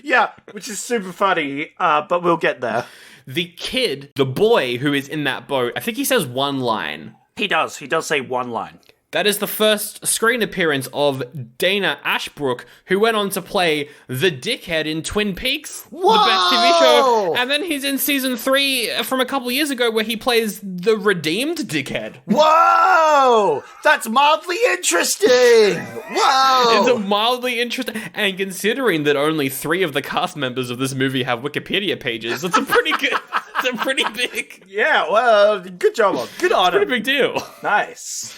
Yeah, which is super funny, but we'll get there. The kid, the boy who is in that boat, I think he says one line. He does say one line. That is the first screen appearance of Dana Ashbrook, who went on to play the dickhead in Twin Peaks, the best TV show. And then he's in season 3 from a couple years ago where he plays the redeemed dickhead. Whoa! That's mildly interesting! Whoa! It's a mildly interesting... And considering that only 3 of the cast members of this movie have Wikipedia pages, it's a pretty good... It's a pretty big... Yeah, well, good job. Good on him. Pretty big deal. Nice.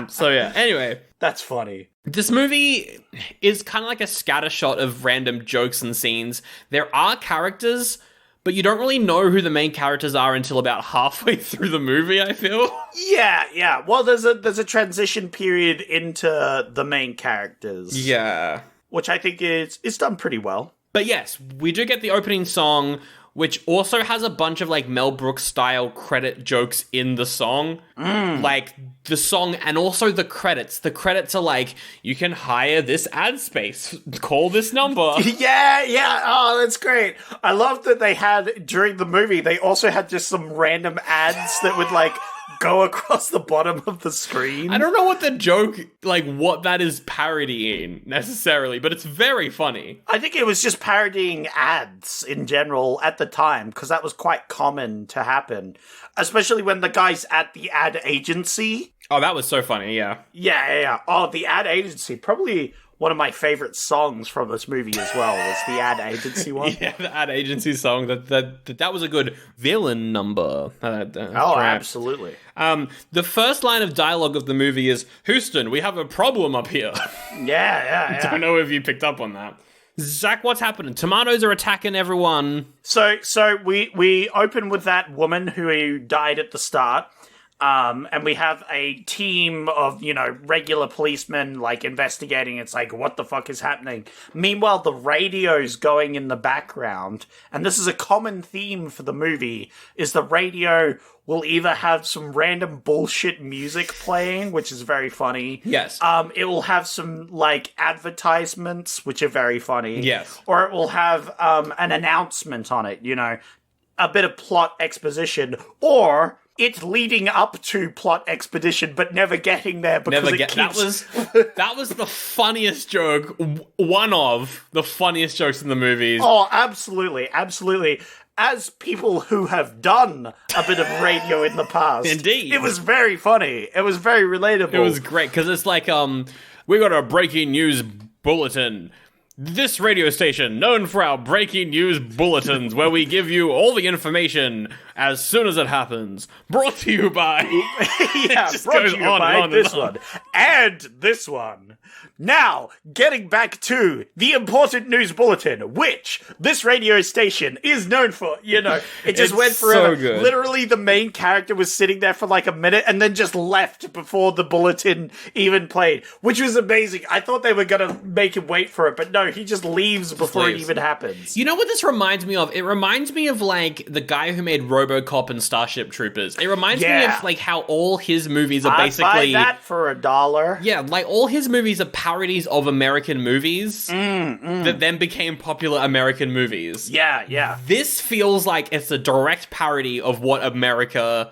So yeah, anyway. That's funny. This movie is kind of like a scattershot of random jokes and scenes. There are characters, but you don't really know who the main characters are until about halfway through the movie, I feel. Yeah. Well, there's a transition period into the main characters. Yeah. Which I think is done pretty well. But yes, we do get the opening song, which also has a bunch of, like, Mel Brooks style credit jokes in the song. Like, the song and also the credits. The credits are like, you can hire this ad space. Call this number. Yeah. Oh, that's great. I love that they had, during the movie, they also had just some random ads that would, like, go across the bottom of the screen. I don't know what the joke, like, what that is parodying, necessarily, but it's very funny. I think it was just parodying ads in general at the time, because that was quite common to happen. Especially when the guy's at the ad agency. Oh, that was so funny, yeah. Yeah. Oh, the ad agency. Probably one of my favorite songs from this movie as well was the ad agency one. Yeah, the ad agency song. That was a good villain number. Absolutely. The first line of dialogue of the movie is, Houston, we have a problem up here. Yeah. I don't know if you picked up on that. Zach, what's happening? Tomatoes are attacking everyone. So we open with that woman who died at the start. And we have a team of, regular policemen, like, investigating. It's like, what the fuck is happening? Meanwhile, the radio's going in the background. And this is a common theme for the movie, is the radio will either have some random bullshit music playing, which is very funny. Yes. It will have some, like, advertisements, which are very funny. Yes. Or it will have an announcement on it, a bit of plot exposition. Or it's leading up to plot expedition, but never getting there because that was the funniest joke. One of the funniest jokes in the movies. Oh, absolutely. As people who have done a bit of radio in the past. Indeed. It was very funny. It was very relatable. It was great, because it's like, we got a breaking news bulletin. This radio station, known for our breaking news bulletins, where we give you all the information as soon as it happens. Brought to you by... brought to you by this one. And this one. Now, getting back to the important news bulletin, which this radio station is known for, it just went forever. So good. Literally, the main character was sitting there for like a minute and then just left before the bulletin even played, which was amazing. I thought they were going to make him wait for it, but no, he just leaves before it even happens. You know what this reminds me of? It reminds me of, like, the guy who made RoboCop and Starship Troopers. It reminds me of, like, how all his movies are basically... I'd buy that for $1. Yeah, like, all his movies are parodies of American movies that then became popular American movies. Yeah. This feels like it's a direct parody of what America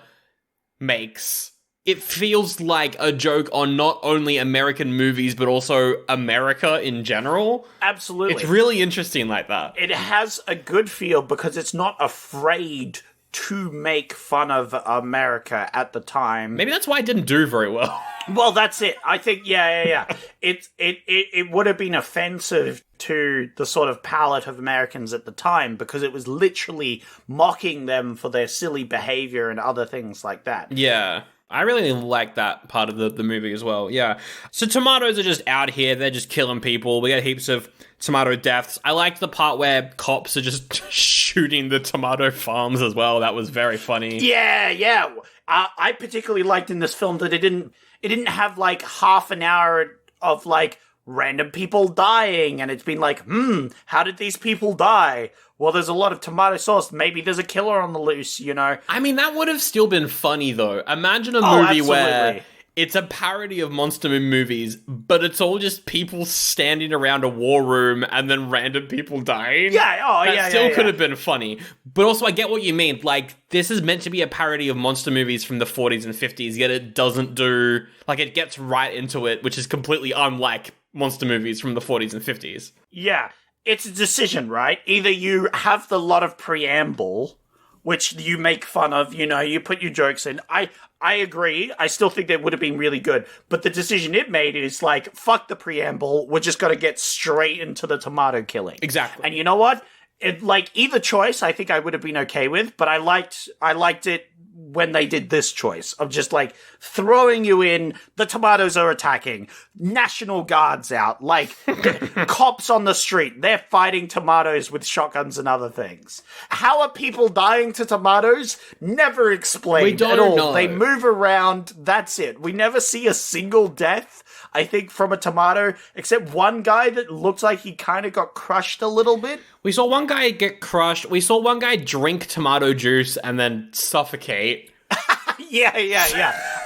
makes it feels like a joke on not only American movies, but also America in general. Absolutely. It's really interesting like that. It has a good feel because it's not afraid to make fun of America at the time. Maybe that's why it didn't do very well. Well, that's it. I think, yeah. It would have been offensive to the sort of palate of Americans at the time because it was literally mocking them for their silly behavior and other things like that. Yeah. I really like that part of the movie as well, yeah. So tomatoes are just out here, they're just killing people. We get heaps of tomato deaths. I liked the part where cops are just shooting the tomato farms as well. That was very funny. Yeah. I particularly liked in this film that it didn't have like half an hour of like random people dying and it's been like, how did these people die? Well, there's a lot of tomato sauce. Maybe there's a killer on the loose, you know? I mean, that would have still been funny, though. Imagine a movie where it's a parody of monster movies, but it's all just people standing around a war room and then random people dying. That still could have been funny. But also, I get what you mean. Like, this is meant to be a parody of monster movies from the 40s and 50s, yet it doesn't do... Like, it gets right into it, which is completely unlike monster movies from the 40s and 50s. Yeah. It's a decision, right? Either you have the lot of preamble, which you make fun of, you know, you put your jokes in. I agree. I still think that would have been really good. But the decision it made is like, fuck the preamble. We're just going to get straight into the tomato killing. Exactly. And you know what? Either choice, I think I would have been okay with. But I liked it when they did this choice of just like throwing you in, the tomatoes are attacking, National Guard's out, like cops on the street, they're fighting tomatoes with shotguns and other things. How are people dying to tomatoes? Never explained We don't at all. know. They move around, that's it. We never see a single death, I think, from a tomato, except one guy that looks like he kind of got crushed a little bit. We saw one guy get crushed. We saw one guy drink tomato juice and then suffocate. Yeah.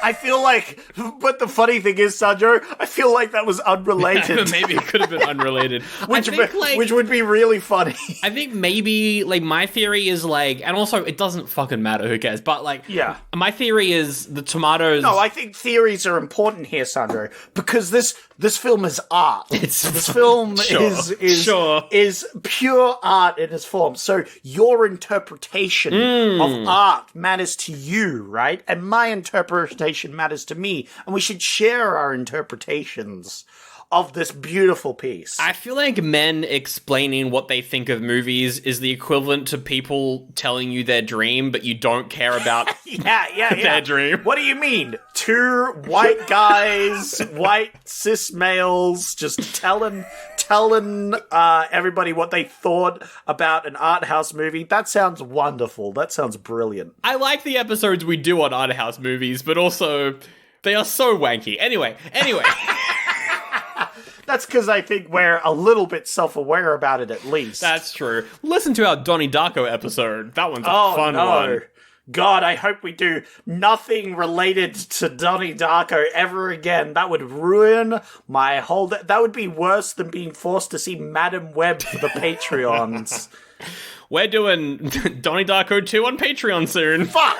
I feel like, but the funny thing is, Sandro, I feel like that was unrelated. Maybe it could have been unrelated. which would be really funny. I think maybe, like, my theory is, like, and also, it doesn't fucking matter, who cares, but, like, yeah. My theory is the tomatoes... No, I think theories are important here, Sandro, because this film is art. This film is pure art in its form. So your interpretation of art matters to you, right? And my interpretation matters to me. And we should share our interpretations of this beautiful piece. I feel like men explaining what they think of movies is the equivalent to people telling you their dream, but you don't care about their dream. What do you mean? Two white guys, white cis males, just telling everybody what they thought about an art house movie. That sounds wonderful. That sounds brilliant. I like the episodes we do on art house movies, but also they are so wanky. Anyway. That's because I think we're a little bit self-aware about it, at least. That's true. Listen to our Donnie Darko episode. That one's a fun one. God, I hope we do nothing related to Donnie Darko ever again. That would ruin my whole... That would be worse than being forced to see Madam Web for the Patreons. We're doing Donnie Darko 2 on Patreon soon. Fuck!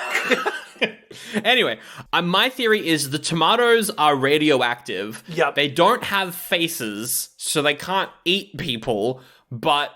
Anyway, my theory is the tomatoes are radioactive. Yep. They don't have faces, so they can't eat people, but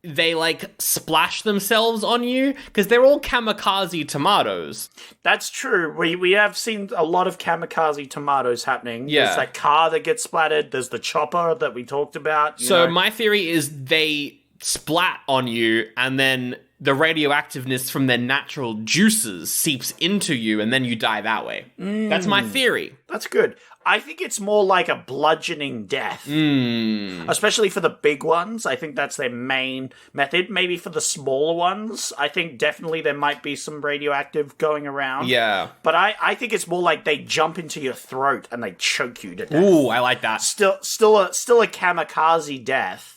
they, like, splash themselves on you, because they're all kamikaze tomatoes. That's true. We have seen a lot of kamikaze tomatoes happening. Yeah. There's that car that gets splattered. There's the chopper that we talked about. So my theory is they splat on you, and then the radioactiveness from their natural juices seeps into you, and then you die that way. That's my theory. That's good. I think it's more like a bludgeoning death. Especially for the big ones. I think that's their main method. Maybe for the smaller ones, I think definitely there might be some radioactive going around. Yeah. But I think it's more like they jump into your throat and they choke you to death. Ooh, I like that. Still a kamikaze death.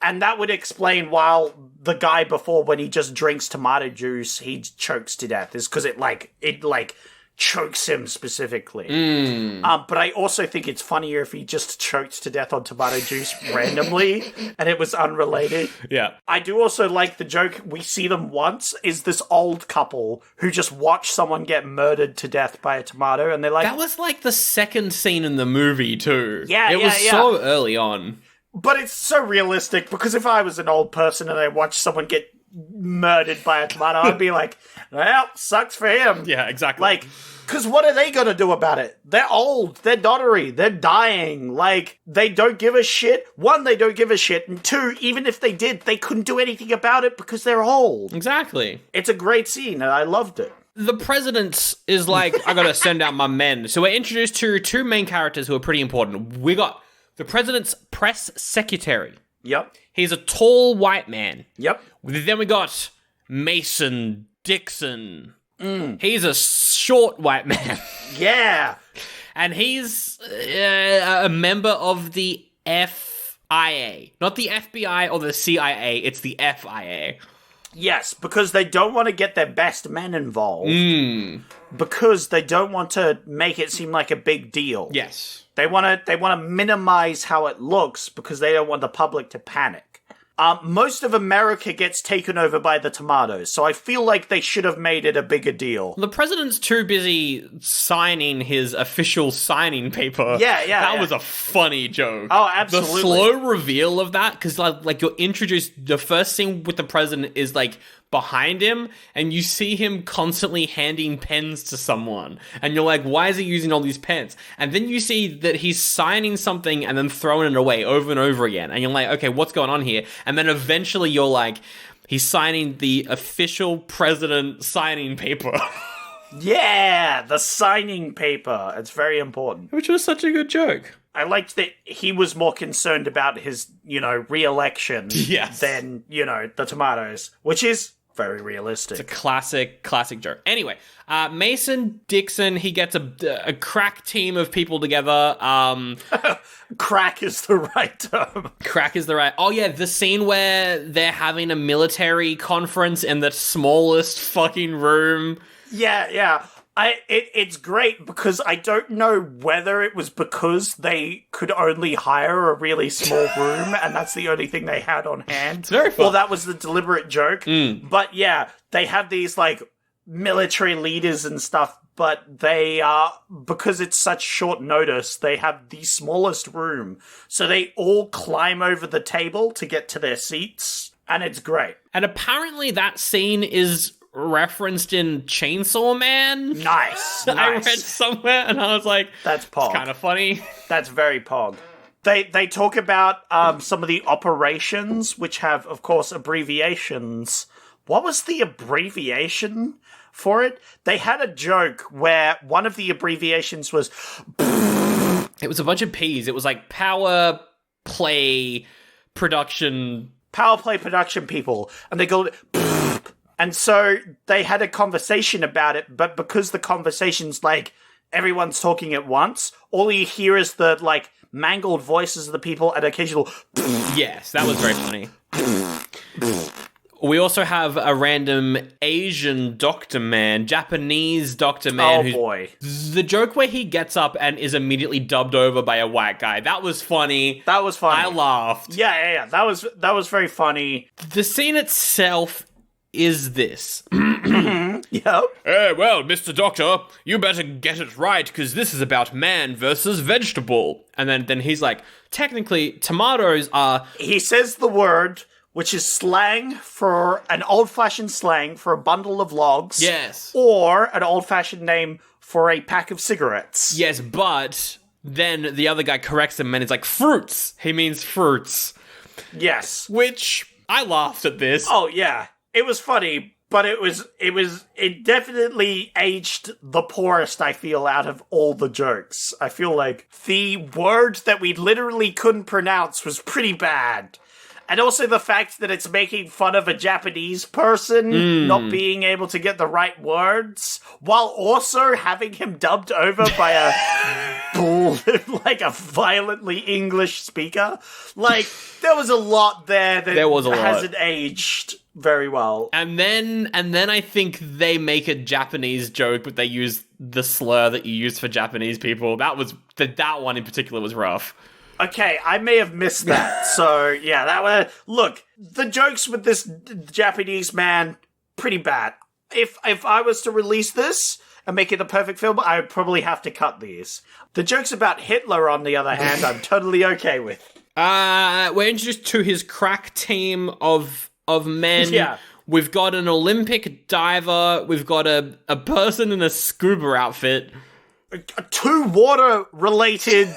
And that would explain why the guy before, when he just drinks tomato juice, he chokes to death, is because it chokes him specifically. But I also think it's funnier if he just choked to death on tomato juice randomly and it was unrelated. Yeah. I do also like the joke, we see them once, is this old couple who just watch someone get murdered to death by a tomato, and they're like... That was like the second scene in the movie, too. Yeah, It was so early on. But it's so realistic, because if I was an old person and I watched someone get murdered by a tomato, I'd be like, well, sucks for him. Yeah, exactly. Like, because what are they going to do about it? They're old, they're doddery, they're dying. Like, they don't give a shit. One, they don't give a shit. And two, even if they did, they couldn't do anything about it because they're old. Exactly. It's a great scene, and I loved it. The president is like, I gotta send out my men. So we're introduced to two main characters who are pretty important. We got the president's press secretary. Yep. He's a tall white man. Yep. Then we got Mason Dixon. He's a short white man. Yeah. And he's a member of the FIA. Not the FBI or the CIA, it's the FIA. Yes, because they don't want to get their best men involved. Because they don't want to make it seem like a big deal. Yes. They want to minimize how it looks because they don't want the public to panic. Most of America gets taken over by the tomatoes, so I feel like they should have made it a bigger deal. The president's too busy signing his official signing paper. Yeah. That was a funny joke. Oh, absolutely. The slow reveal of that, because like you're introduced, the first scene with the president is like behind him, and you see him constantly handing pens to someone, and you're like, why is he using all these pens? And then you see that he's signing something and then throwing it away over and over again, and you're like, okay, what's going on here? And then eventually you're like, he's signing the official president signing paper. Yeah, the signing paper. It's very important. Which was such a good joke. I liked that he was more concerned about his, re-election Yes. than, the tomatoes, which is very realistic. It's a classic joke. Anyway, Mason Dixon, he gets a crack team of people together. Crack is the right term. Crack is the right... Oh, yeah, the scene where they're having a military conference in the smallest fucking room. Yeah. It's great because I don't know whether it was because they could only hire a really small room and that's the only thing they had on hand. It's very fun. Or that was the deliberate joke. But yeah, they have these military leaders and stuff, but they because it's such short notice, they have the smallest room. So they all climb over the table to get to their seats, and it's great. And apparently that scene is referenced in Chainsaw Man. Nice. I read somewhere and I was like, that's pog. It's kind of funny. That's very pog. They talk about some of the operations, which have, of course, abbreviations. What was the abbreviation for it? They had a joke where one of the abbreviations was... It was a bunch of P's. It was like Power Play Production people. And they go... And so they had a conversation about it, but because the conversation's everyone's talking at once, all you hear is the mangled voices of the people and occasional... Yes, that was very funny. We also have a random Asian doctor man, Japanese doctor man. Oh, boy. The joke where he gets up and is immediately dubbed over by a white guy. That was funny. That was funny. I laughed. Yeah. That was very funny. The scene itself is this. Yep. Well, Mr. Doctor, you better get it right, because this is about man versus vegetable. And then he's like, technically, tomatoes are... He says the word... which is slang for an old-fashioned slang for a bundle of logs. Yes. Or an old-fashioned name for a pack of cigarettes. Yes, but then the other guy corrects him and it's like, fruits. He means fruits. Yes. Which, I laughed at this. Oh, yeah. It was funny, but it definitely aged the poorest, I feel, out of all the jokes. I feel like the word that we literally couldn't pronounce was pretty bad. And also the fact that it's making fun of a Japanese person not being able to get the right words, while also having him dubbed over by a violently English speaker. There was a lot there that hasn't aged very well. And then I think they make a Japanese joke, but they use the slur that you use for Japanese people. That one in particular was rough. Okay, I may have missed that. So, yeah, that was... Look, the jokes with this Japanese man, pretty bad. If I was to release this and make it the perfect film, I would probably have to cut these. The jokes about Hitler, on the other hand, I'm totally okay with. We're introduced to his crack team of men. Yeah. We've got an Olympic diver. We've got a person in a scuba outfit. 2 water-related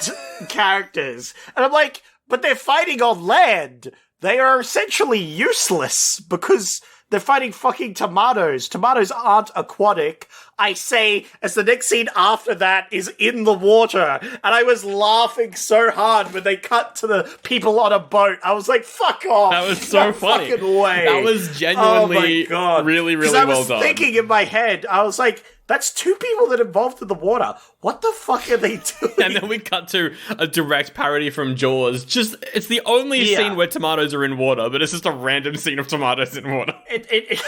characters. And I'm like, but they're fighting on land. They are essentially useless because they're fighting fucking tomatoes. Tomatoes aren't aquatic. I say, as the next scene after that is in the water. And I was laughing so hard when they cut to the people on a boat. I was like, fuck off. That was so funny. Fucking way. That was genuinely really, really well done. I was thinking in my head, I was like, that's 2 people that are involved in the water. What the fuck are they doing? And then we cut to a direct parody from Jaws. It's the only scene where tomatoes are in water, but it's just a random scene of tomatoes in water. It's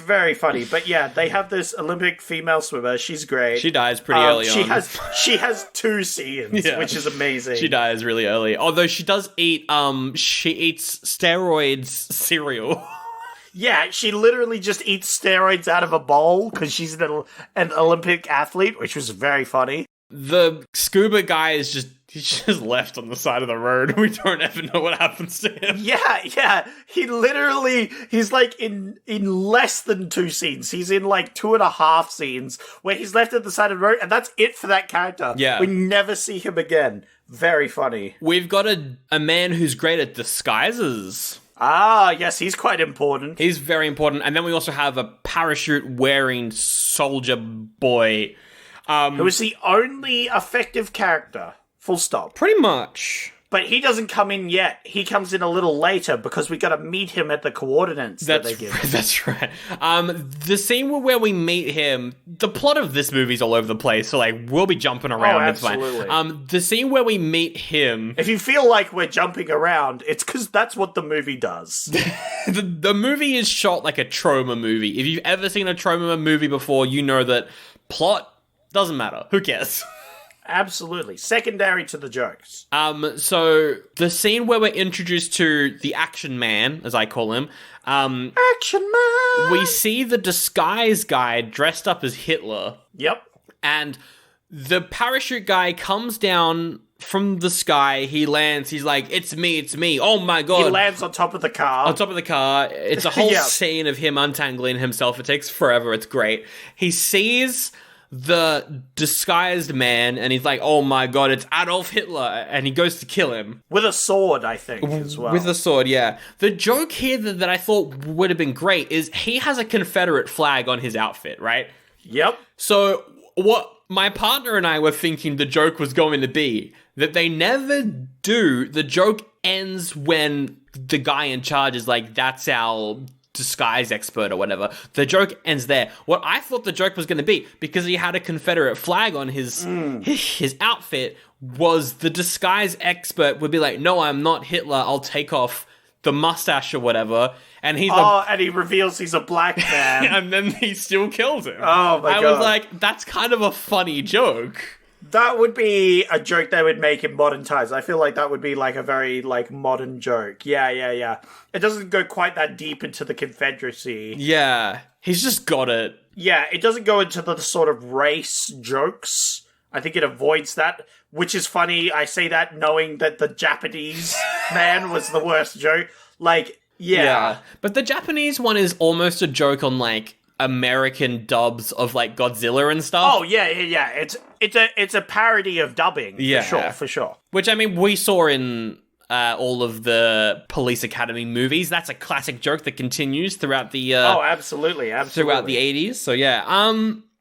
very funny. But yeah, they have this Olympic female swimmer. She's great. She dies pretty early on. She has 2 scenes, which is amazing. She dies really early. Although she does eat, she eats steroids cereal. Yeah, she literally just eats steroids out of a bowl because she's an Olympic athlete, which was very funny. The scuba guy he's just left on the side of the road. We don't ever know what happens to him. Yeah. He's like in less than 2 scenes. He's in like 2.5 scenes where he's left at the side of the road, and that's it for that character. Yeah. We never see him again. Very funny. We've got a man who's great at disguises. Ah, yes, he's quite important. He's very important. And then we also have a parachute-wearing soldier boy. Who is the only effective character. Full stop. Pretty much. But he doesn't come in yet. He comes in a little later because we got to meet him at the coordinates that they give us. That's right. The scene where we meet him, the plot of this movie's all over the place, so like we'll be jumping around. Oh, it's fine. absolutely. The scene where we meet him. If you feel like we're jumping around, it's because that's what the movie does. the movie is shot like a trauma movie. If you've ever seen a trauma movie before, you know that plot doesn't matter. Who cares? Absolutely. Secondary to the jokes. So the scene where we're introduced to the action man, as I call him, Action man! we see the disguise guy dressed up as Hitler. Yep. And the parachute guy comes down from the sky. He lands. He's like, it's me. Oh my God. He lands on top of the car. On top of the car. It's a whole scene of him untangling himself. It takes forever. It's great. He sees the disguised man, and he's like, oh my God, it's Adolf Hitler, and he goes to kill him. With a sword, I think, as well. With a sword, yeah. The joke here that I thought would have been great is he has a Confederate flag on his outfit, right? Yep. So what my partner and I were thinking the joke was going to be, that they never do. The joke ends when the guy in charge is like, that's our disguise expert or whatever. The joke ends there. What I thought the joke was going to be, because he had a Confederate flag on his outfit, was the disguise expert would be like, no, I'm not Hitler, I'll take off the mustache or whatever, and he's and he reveals he's a black man. and then he still kills him. Oh my God. I was like, that's kind of a funny joke. That would be a joke they would make in modern times. I feel like that would be like a very like modern joke. Yeah. It doesn't go quite that deep into the Confederacy. Yeah, he's just got it. Yeah, it doesn't go into the sort of race jokes. I think it avoids that, which is funny. I say that knowing that the Japanese man was the worst joke. Like, yeah. But the Japanese one is almost a joke on like American dubs of like Godzilla and stuff. Oh yeah. It's a parody of dubbing. Yeah, for sure. Which I mean, we saw in all of the Police Academy movies. That's a classic joke that continues throughout the absolutely throughout the 80s. So yeah.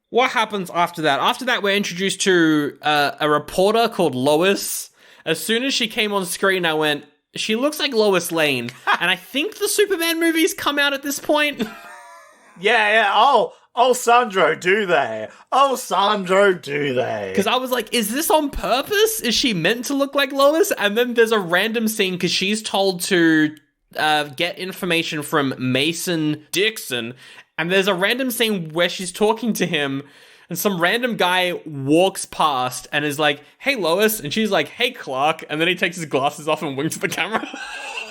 What happens after that? After that, we're introduced to a reporter called Lois. As soon as she came on screen, I went, she looks like Lois Lane. And I think the Superman movies come out at this point. Yeah. Oh, Sandro, do they? Because I was like, is this on purpose? Is she meant to look like Lois? And then there's a random scene because she's told to get information from Mason Dixon, and there's a random scene where she's talking to him, and some random guy walks past and is like, "Hey, Lois," and she's like, "Hey, Clark," and then he takes his glasses off and winks at the camera.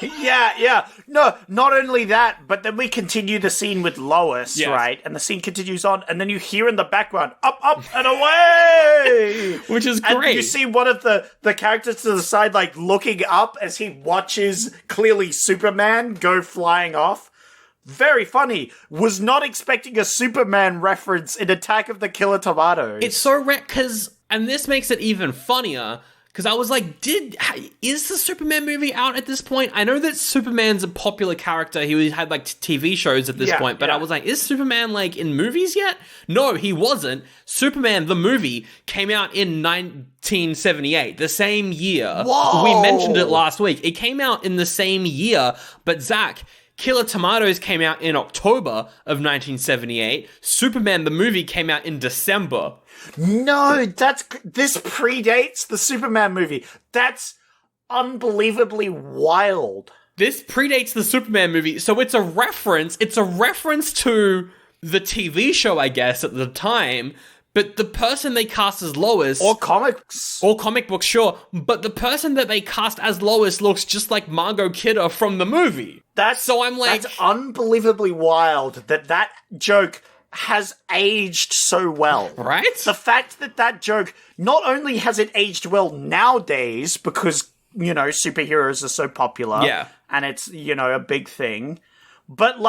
Yeah. No, not only that, but then we continue the scene with Lois, Yes. right? And the scene continues on, and then you hear in the background, up, and away! Which is And great. you see one of the characters to the side, like, looking up as he watches, clearly, Superman go flying off. Very funny. Was not expecting a Superman reference in Attack of the Killer Tomatoes. It's so because, and this makes it even funnier, because I was like, is the Superman movie out at this point? I know that Superman's a popular character. He had like TV shows at this point, but I was like, is Superman like in movies yet? No, he wasn't. Superman, the movie, came out in 1978, the same year. Whoa! We mentioned it last week. It came out in the same year, but Zach, Killer Tomatoes came out in October of 1978. Superman, the movie, came out in December. No, this predates the Superman movie. That's unbelievably wild. This predates the Superman movie, so it's a reference. It's a reference to the TV show, I guess, at the time. But the person they cast as Lois... Or comics. Or comic books, sure. But the person that they cast as Lois looks just like Margot Kidder from the movie. So I'm like... That's unbelievably wild that joke has aged so well. Right? The fact that joke, not only has it aged well nowadays, because, superheroes are so popular. Yeah. And it's, a big thing. But,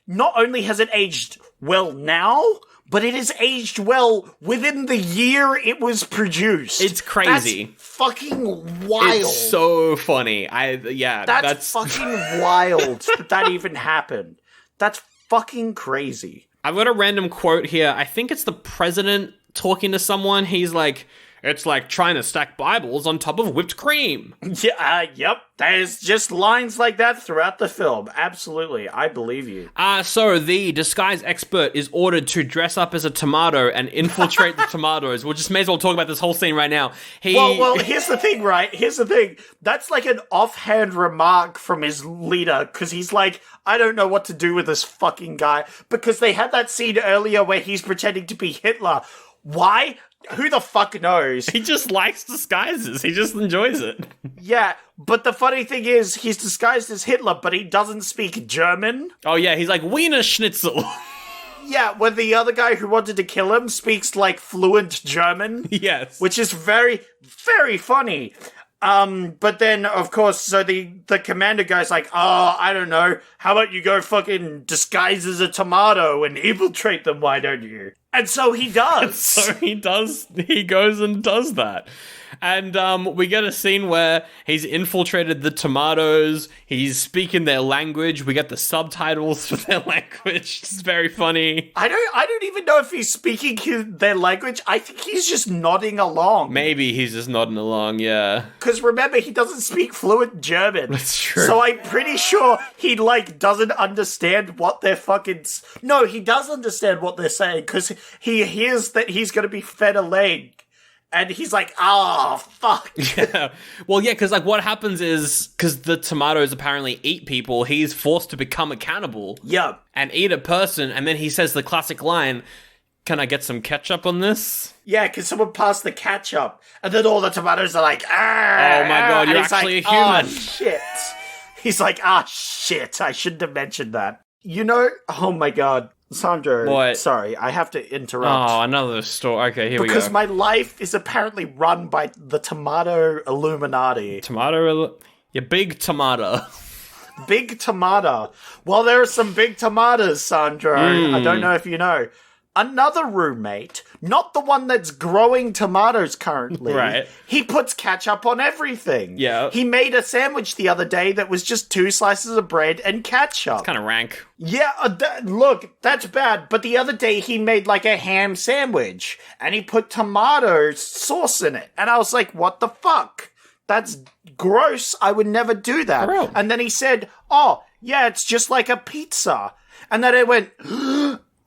not only has it aged well now, but it has aged well within the year it was produced. It's crazy. That's fucking wild. It's so funny. That's fucking wild that even happened. That's fucking crazy. I've got a random quote here. I think it's the president talking to someone. He's like, "It's like trying to stack Bibles on top of whipped cream." Yeah, yep. There's just lines like that throughout the film. Absolutely. I believe you. So the disguise expert is ordered to dress up as a tomato and infiltrate the tomatoes. We'll just may as well talk about this whole scene right now. Well, here's the thing, right? Here's the thing. That's like an offhand remark from his leader, because he's like, I don't know what to do with this fucking guy. Because they had that scene earlier where he's pretending to be Hitler. Why? Who the fuck knows? He just likes disguises. He just enjoys it. Yeah, but the funny thing is, he's disguised as Hitler, but he doesn't speak German. Oh yeah, he's like Wiener Schnitzel. Yeah, when the other guy who wanted to kill him speaks like fluent German. Yes. Which is very, very funny. But then, of course, so the commander guy's like, oh, I don't know, how about you go fucking disguise as a tomato and infiltrate them, why don't you? And so he does. So he goes and does that. And we get a scene where he's infiltrated the tomatoes, he's speaking their language, we get the subtitles for their language. It's very funny. I don't even know if he's speaking their language. I think he's just nodding along. Maybe he's just nodding along, yeah. Because remember, he doesn't speak fluent German. That's true. So I'm pretty sure he, doesn't understand what they're fucking... No, he does understand what they're saying, because he hears that he's going to be fed a leg. And he's like, oh, fuck. Yeah. Well, yeah, because, what happens is, because the tomatoes apparently eat people, he's forced to become a cannibal. Yeah. And eat a person, and then he says the classic line, "Can I get some ketchup on this?" Yeah, because someone passed the ketchup, and then all the tomatoes are like, ah. Oh my god, you're actually a human. Oh, shit. He's like, shit, I shouldn't have mentioned that. Oh my god. Sandro, what? Sorry, I have to interrupt. Oh, another story. Okay, here we go. Because my life is apparently run by the tomato Illuminati. Your big tomato. Big tomato. Well, there are some big tomatoes, Sandro. I don't know if you know. Another roommate, not the one that's growing tomatoes currently. Right. He puts ketchup on everything. Yeah. He made a sandwich the other day that was just 2 slices of bread and ketchup. Kind of rank. Yeah, look, that's bad. But the other day he made a ham sandwich and he put tomato sauce in it. And I was like, what the fuck? That's gross. I would never do that. For real? And then he said, oh, yeah, it's just like a pizza. And then I went,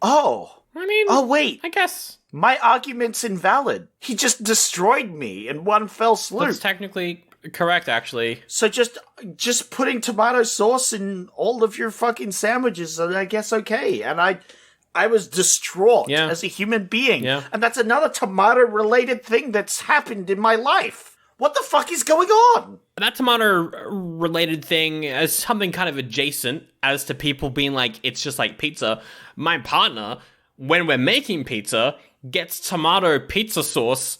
oh. I mean, oh, wait. I guess. My argument's invalid. He just destroyed me in one fell swoop. That's technically Correct, actually. So just putting tomato sauce in all of your fucking sandwiches, I guess okay. And I was distraught as a human being. Yeah. And that's another tomato-related thing that's happened in my life. What the fuck is going on? That tomato-related thing as something kind of adjacent as to people being like, it's just like pizza. My partner, when we're making pizza, gets tomato pizza sauce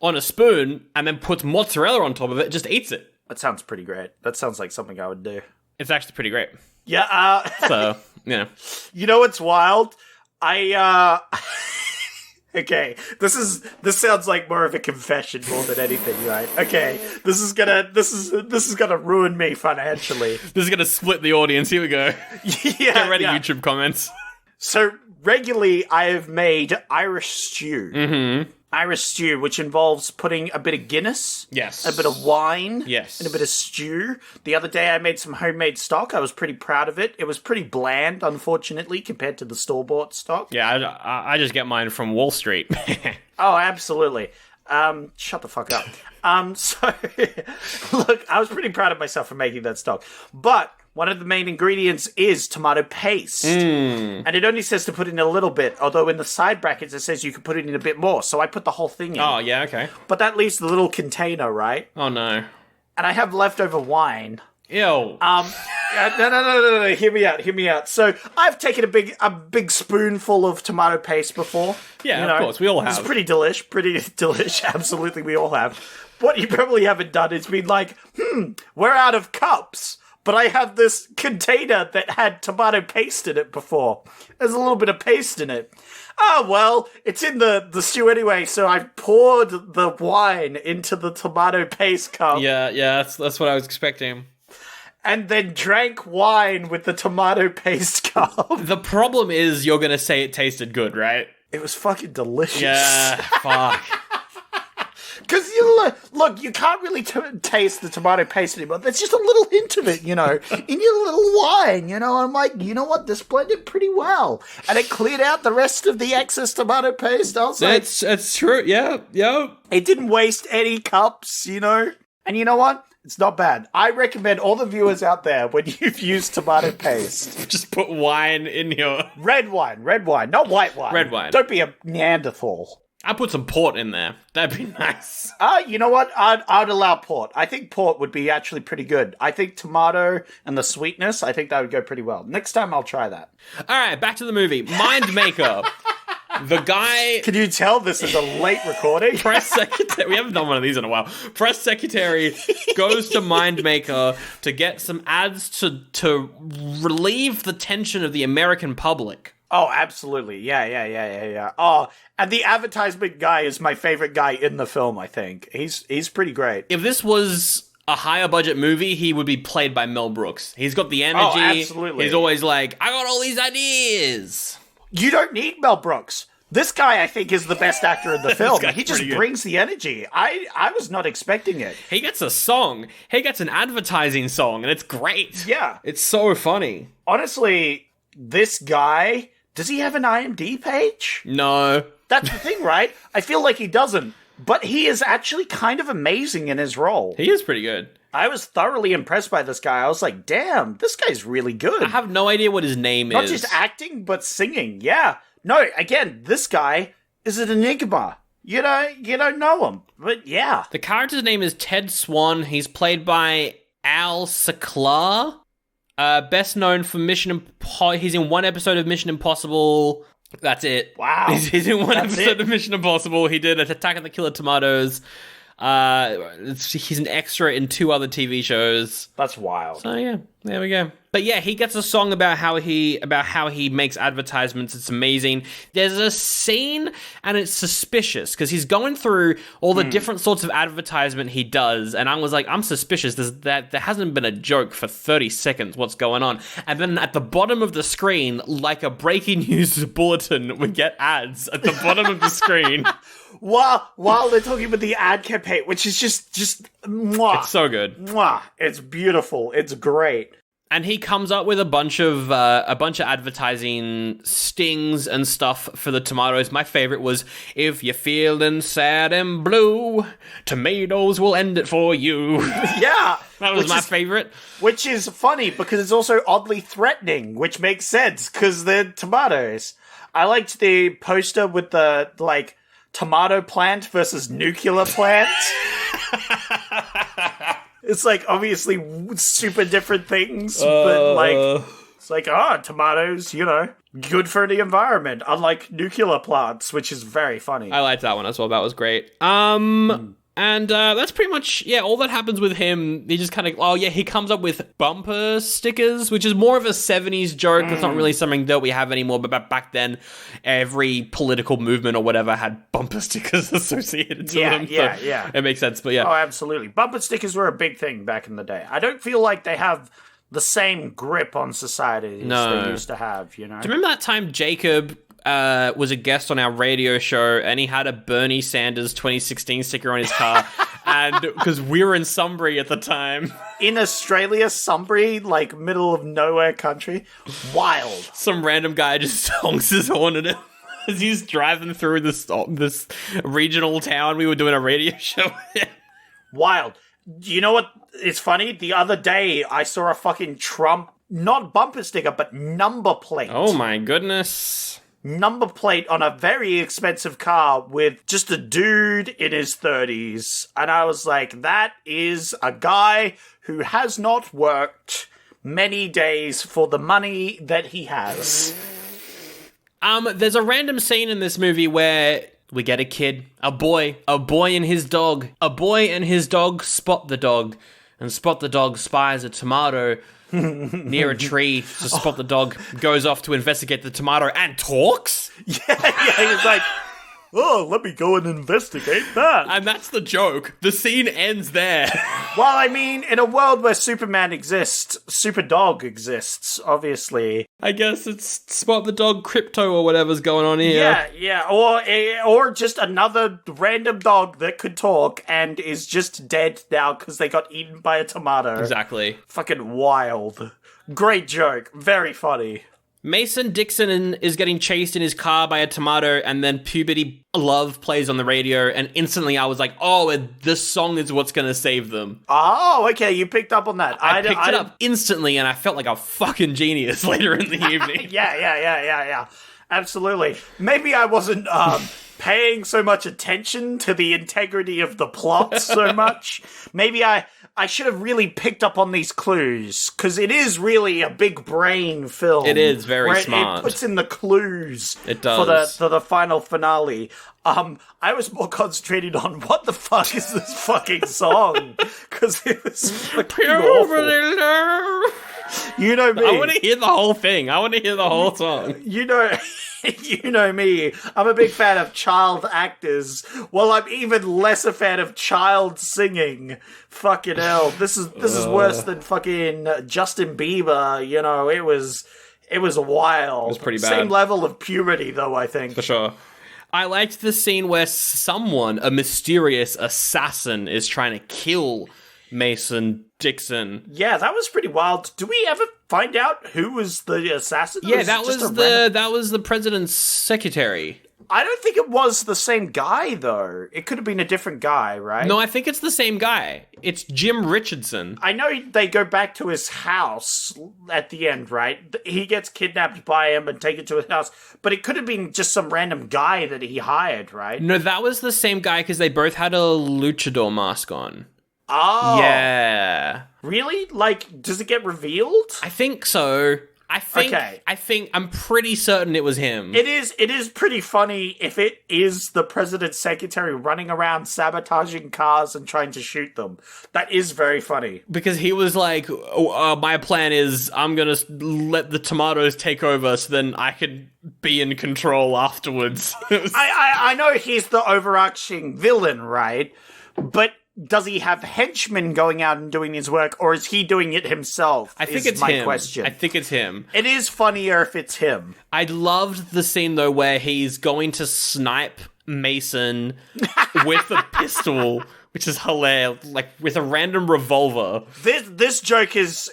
on a spoon and then puts mozzarella on top of it, just eats it. That sounds pretty great. That sounds like something I would do. It's actually pretty great. Yeah, So, yeah. You know what's wild? Okay, this sounds like more of a confession more than anything, right? Okay, this is gonna ruin me financially. This is gonna split the audience. Here we go. Get ready, YouTube comments. So regularly, I have made Irish stew. Mm-hmm. Irish stew, which involves putting a bit of Guinness, Yes. a bit of wine, Yes. and a bit of stew. The other day I made some homemade stock. I was pretty proud of it. It was pretty bland, unfortunately, compared to the store-bought stock. Yeah, I just get mine from Wall Street. Oh, absolutely. Shut the fuck up. So, look, I was pretty proud of myself for making that stock. But one of the main ingredients is tomato paste. And it only says to put in a little bit, although in the side brackets it says you can put it in a bit more. So I put the whole thing in. Oh, yeah, okay. But that leaves the little container, right? Oh, no. And I have leftover wine. Ew. No. Hear me out. So I've taken a big spoonful of tomato paste before. Yeah, of course, we all have. It's pretty delish. Absolutely, we all have. What you probably haven't done is been like, we're out of cups. But I have this container that had tomato paste in it before. There's a little bit of paste in it. Oh, well, it's in the stew anyway, so I poured the wine into the tomato paste cup. Yeah, that's what I was expecting. And then drank wine with the tomato paste cup. The problem is you're gonna say it tasted good, right? It was fucking delicious. Yeah, fuck. Because look, you can't really taste the tomato paste anymore. There's just a little hint of it, in your little wine, I'm like, you know what? This blended pretty well. And it cleared out the rest of the excess tomato paste. I was like, It's true, yeah. it didn't waste any cups, And you know what? It's not bad. I recommend all the viewers out there, when you've used tomato paste, Just put wine in your... red wine, not white wine. Red wine. Don't be a Neanderthal. I put some port in there. That'd be nice. You know what? I'd allow port. I think port would be actually pretty good. I think tomato and the sweetness, I think that would go pretty well. Next time I'll try that. All right, back to the movie. Mind Maker. The guy... Can you tell this is a late recording? Press secretary... We haven't done one of these in a while. Press secretary goes to Mind Maker to get some ads to relieve the tension of the American public. Oh, absolutely. Yeah. Oh, and the advertisement guy is my favorite guy in the film, I think. He's pretty great. If this was a higher budget movie, he would be played by Mel Brooks. He's got the energy. Oh, absolutely. He's always like, I got all these ideas. You don't need Mel Brooks. This guy, I think, is the best actor in the film. guy's He just pretty good. brings the energy. I was not expecting it. He gets a song. He gets an advertising song, and it's great. Yeah. It's so funny. Honestly, this guy, does he have an IMDb page? No. That's the thing, right? I feel like he doesn't. But he is actually kind of amazing in his role. He is pretty good. I was thoroughly impressed by this guy. I was like, damn, this guy's really good. I have no idea what his name Not is. just acting, but singing. Yeah. No, again, this guy is an enigma. You don't know him. But yeah. The character's name is Ted Swan. He's played by Al Saklar. Best known for he's in one episode of Mission Impossible. That's it. Wow. He's in one That's episode it? of Mission Impossible. He did Attack of the Killer Tomatoes. He's an extra in 2 other TV shows. That's wild. So yeah, there we go. But yeah, he gets a song about how he makes advertisements. It's amazing. There's a scene, and it's suspicious because he's going through all the different sorts of advertisement he does, and I was like, I'm suspicious. There hasn't been a joke for 30 seconds. What's going on? And then at the bottom of the screen, like a breaking news bulletin, we get ads at the bottom of the screen. While they're talking about the ad campaign, which is just mwah. It's so good. Mwah. It's beautiful. It's great. And he comes up with a bunch of advertising stings and stuff for the tomatoes. My favorite was, if you're feeling sad and blue, tomatoes will end it for you. Yeah. That was my favorite. Which is funny because it's also oddly threatening, which makes sense because they're tomatoes. I liked the poster with the, like, tomato plant versus nuclear plant. It's like obviously super different things, but like it's like tomatoes, good for the environment, unlike nuclear plants, which is very funny. I liked that one as well. That was great. And that's pretty much, all that happens with him. He just kind of, he comes up with bumper stickers, which is more of a 70s joke. That's not really something that we have anymore, but back then, every political movement or whatever had bumper stickers associated to them. Yeah. It makes sense, but yeah. Oh, absolutely. Bumper stickers were a big thing back in the day. I don't feel like they have the same grip on society as they used to have, Do you remember that time Jacob was a guest on our radio show, and he had a Bernie Sanders 2016 sticker on his car, and because we were in Sunbury at the time. In Australia, Sunbury, like middle of nowhere country. Wild. Some random guy just honks his horn at him as he's driving through this regional town we were doing a radio show in. Wild. You know what? It's funny. The other day, I saw a fucking Trump, not bumper sticker, but number plate. Oh my goodness. Number plate on a very expensive car with just a dude in his 30s. And I was like, that is a guy who has not worked many days for the money that he has. There's a random scene in this movie where we get a kid, a boy and his dog. A boy and his dog spot the dog, and Spot the dog spies a tomato near a tree. So Spot the dog goes off to investigate the tomato and talks. Yeah, he's like, let me go and investigate that. And that's the joke. The scene ends there. Well, I mean, in a world where Superman exists, Superdog exists, obviously. I guess it's Spot the dog crypto or whatever's going on here. Yeah, or just another random dog that could talk and is just dead now because they got eaten by a tomato. Exactly. Fucking wild. Great joke. Very funny. Mason Dixon is getting chased in his car by a tomato, and then Puberty Love plays on the radio, and instantly I was like, this song is what's going to save them. Oh, okay, you picked up on that. I picked it up instantly, and I felt like a fucking genius later in the evening. Yeah. Absolutely. Maybe I wasn't paying so much attention to the integrity of the plot so much. Maybe I should have really picked up on these clues, because it is really a big brain film. It is very smart. It puts in the clues. It does. For the final finale. I was more concentrated on what the fuck is this fucking song, because it was fucking awful. You know me. I want to hear the whole thing. I want to hear the whole song. You know me. I'm a big fan of child actors. Well, I'm even less a fan of child singing. Fucking hell. This is worse than fucking Justin Bieber. It was wild. It was pretty bad. Same level of puberty, though, I think. For sure. I liked the scene where a mysterious assassin, is trying to kill Mason Dixon. Yeah, that was pretty wild. Do we ever find out who was the assassin? Yeah, that was the president's secretary. I don't think it was the same guy, though. It could have been a different guy, right? No, I think it's the same guy. It's Jim Richardson. I know they go back to his house at the end, right? He gets kidnapped by him and taken to his house. But it could have been just some random guy that he hired, right? No, that was the same guy because they both had a luchador mask on. Oh. Yeah. Really? Like, does it get revealed? I think so. I'm pretty certain it was him. It is pretty funny if it is the president's secretary running around sabotaging cars and trying to shoot them. That is very funny. Because he was like, my plan is I'm going to let the tomatoes take over so then I can be in control afterwards. I know he's the overarching villain, right? But does he have henchmen going out and doing his work, or is he doing it himself? I think it's him. Question. I think it's him. It is funnier if it's him. I loved the scene, though, where he's going to snipe Mason with a pistol, which is hilarious, like with a random revolver. This joke is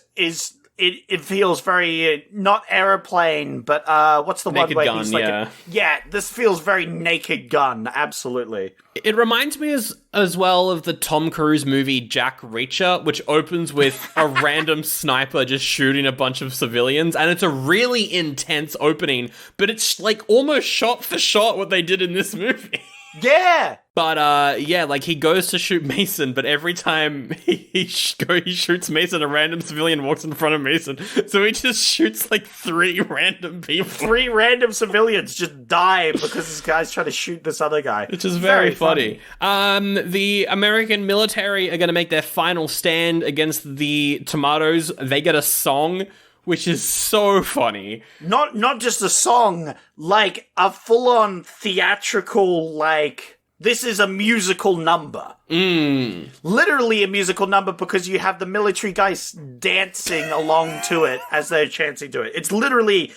it feels very not aeroplane, but what's the Naked one where Gun, he's like yeah. yeah, this feels very Naked Gun, absolutely. It reminds me as well of the Tom Cruise movie Jack Reacher, which opens with a random sniper just shooting a bunch of civilians, and it's a really intense opening, but it's like almost shot for shot what they did in this movie. Yeah. But yeah, like he goes to shoot Mason, but every time he shoots Mason, a random civilian walks in front of Mason. So he just shoots like 3 random people. 3 random civilians just die because this guy's trying to shoot this other guy. Which is very funny. The American military are going to make their final stand against the Tomatoes. They get a song, which is so funny. Not just a song, like a full-on theatrical, like, this is a musical number. Literally a musical number, because you have the military guys dancing along to it as they're chanting to it. It's literally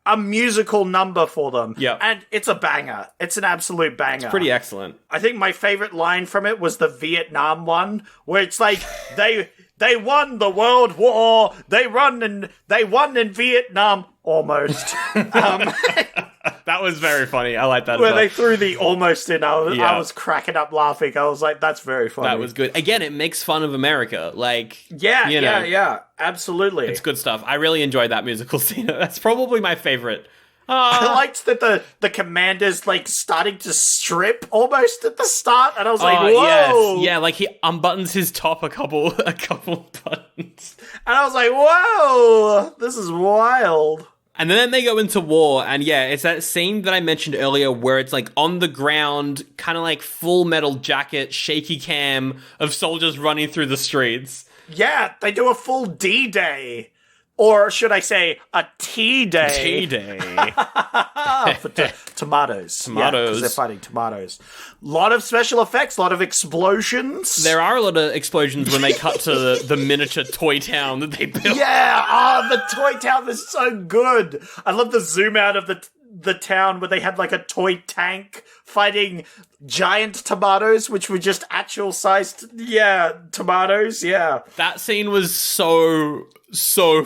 a musical number for them. Yeah. And it's a banger. It's an absolute banger. Pretty excellent. I think my favorite line from it was the Vietnam one, where it's like, they won the World War. They won in Vietnam, almost. That was very funny. I like that Where as well. they threw the almost in. I was cracking up laughing. I was like, that's very funny. That was good. Again, it makes fun of America. Like, Yeah, absolutely. it's good stuff. I really enjoyed that musical scene. That's probably my favorite. I liked that the commander's like starting to strip almost at the start, and I was like, whoa! Yes. Yeah, like he unbuttons his top a couple buttons. And I was like, whoa! This is wild. And then they go into war, and yeah, it's that scene that I mentioned earlier where it's like on the ground, kind of like Full Metal Jacket, shaky cam of soldiers running through the streets. Yeah, they do a full D-Day. Or should I say, a T-Day. T-Day. For tomatoes. Tomatoes. Yeah, because they're fighting tomatoes. Lot of special effects, lot of explosions. There are a lot of explosions when they cut to the miniature toy town that they built. Yeah, the toy town is so good. I love the zoom out of the town where they had like a toy tank fighting giant tomatoes, which were just actual sized, tomatoes, yeah. That scene was so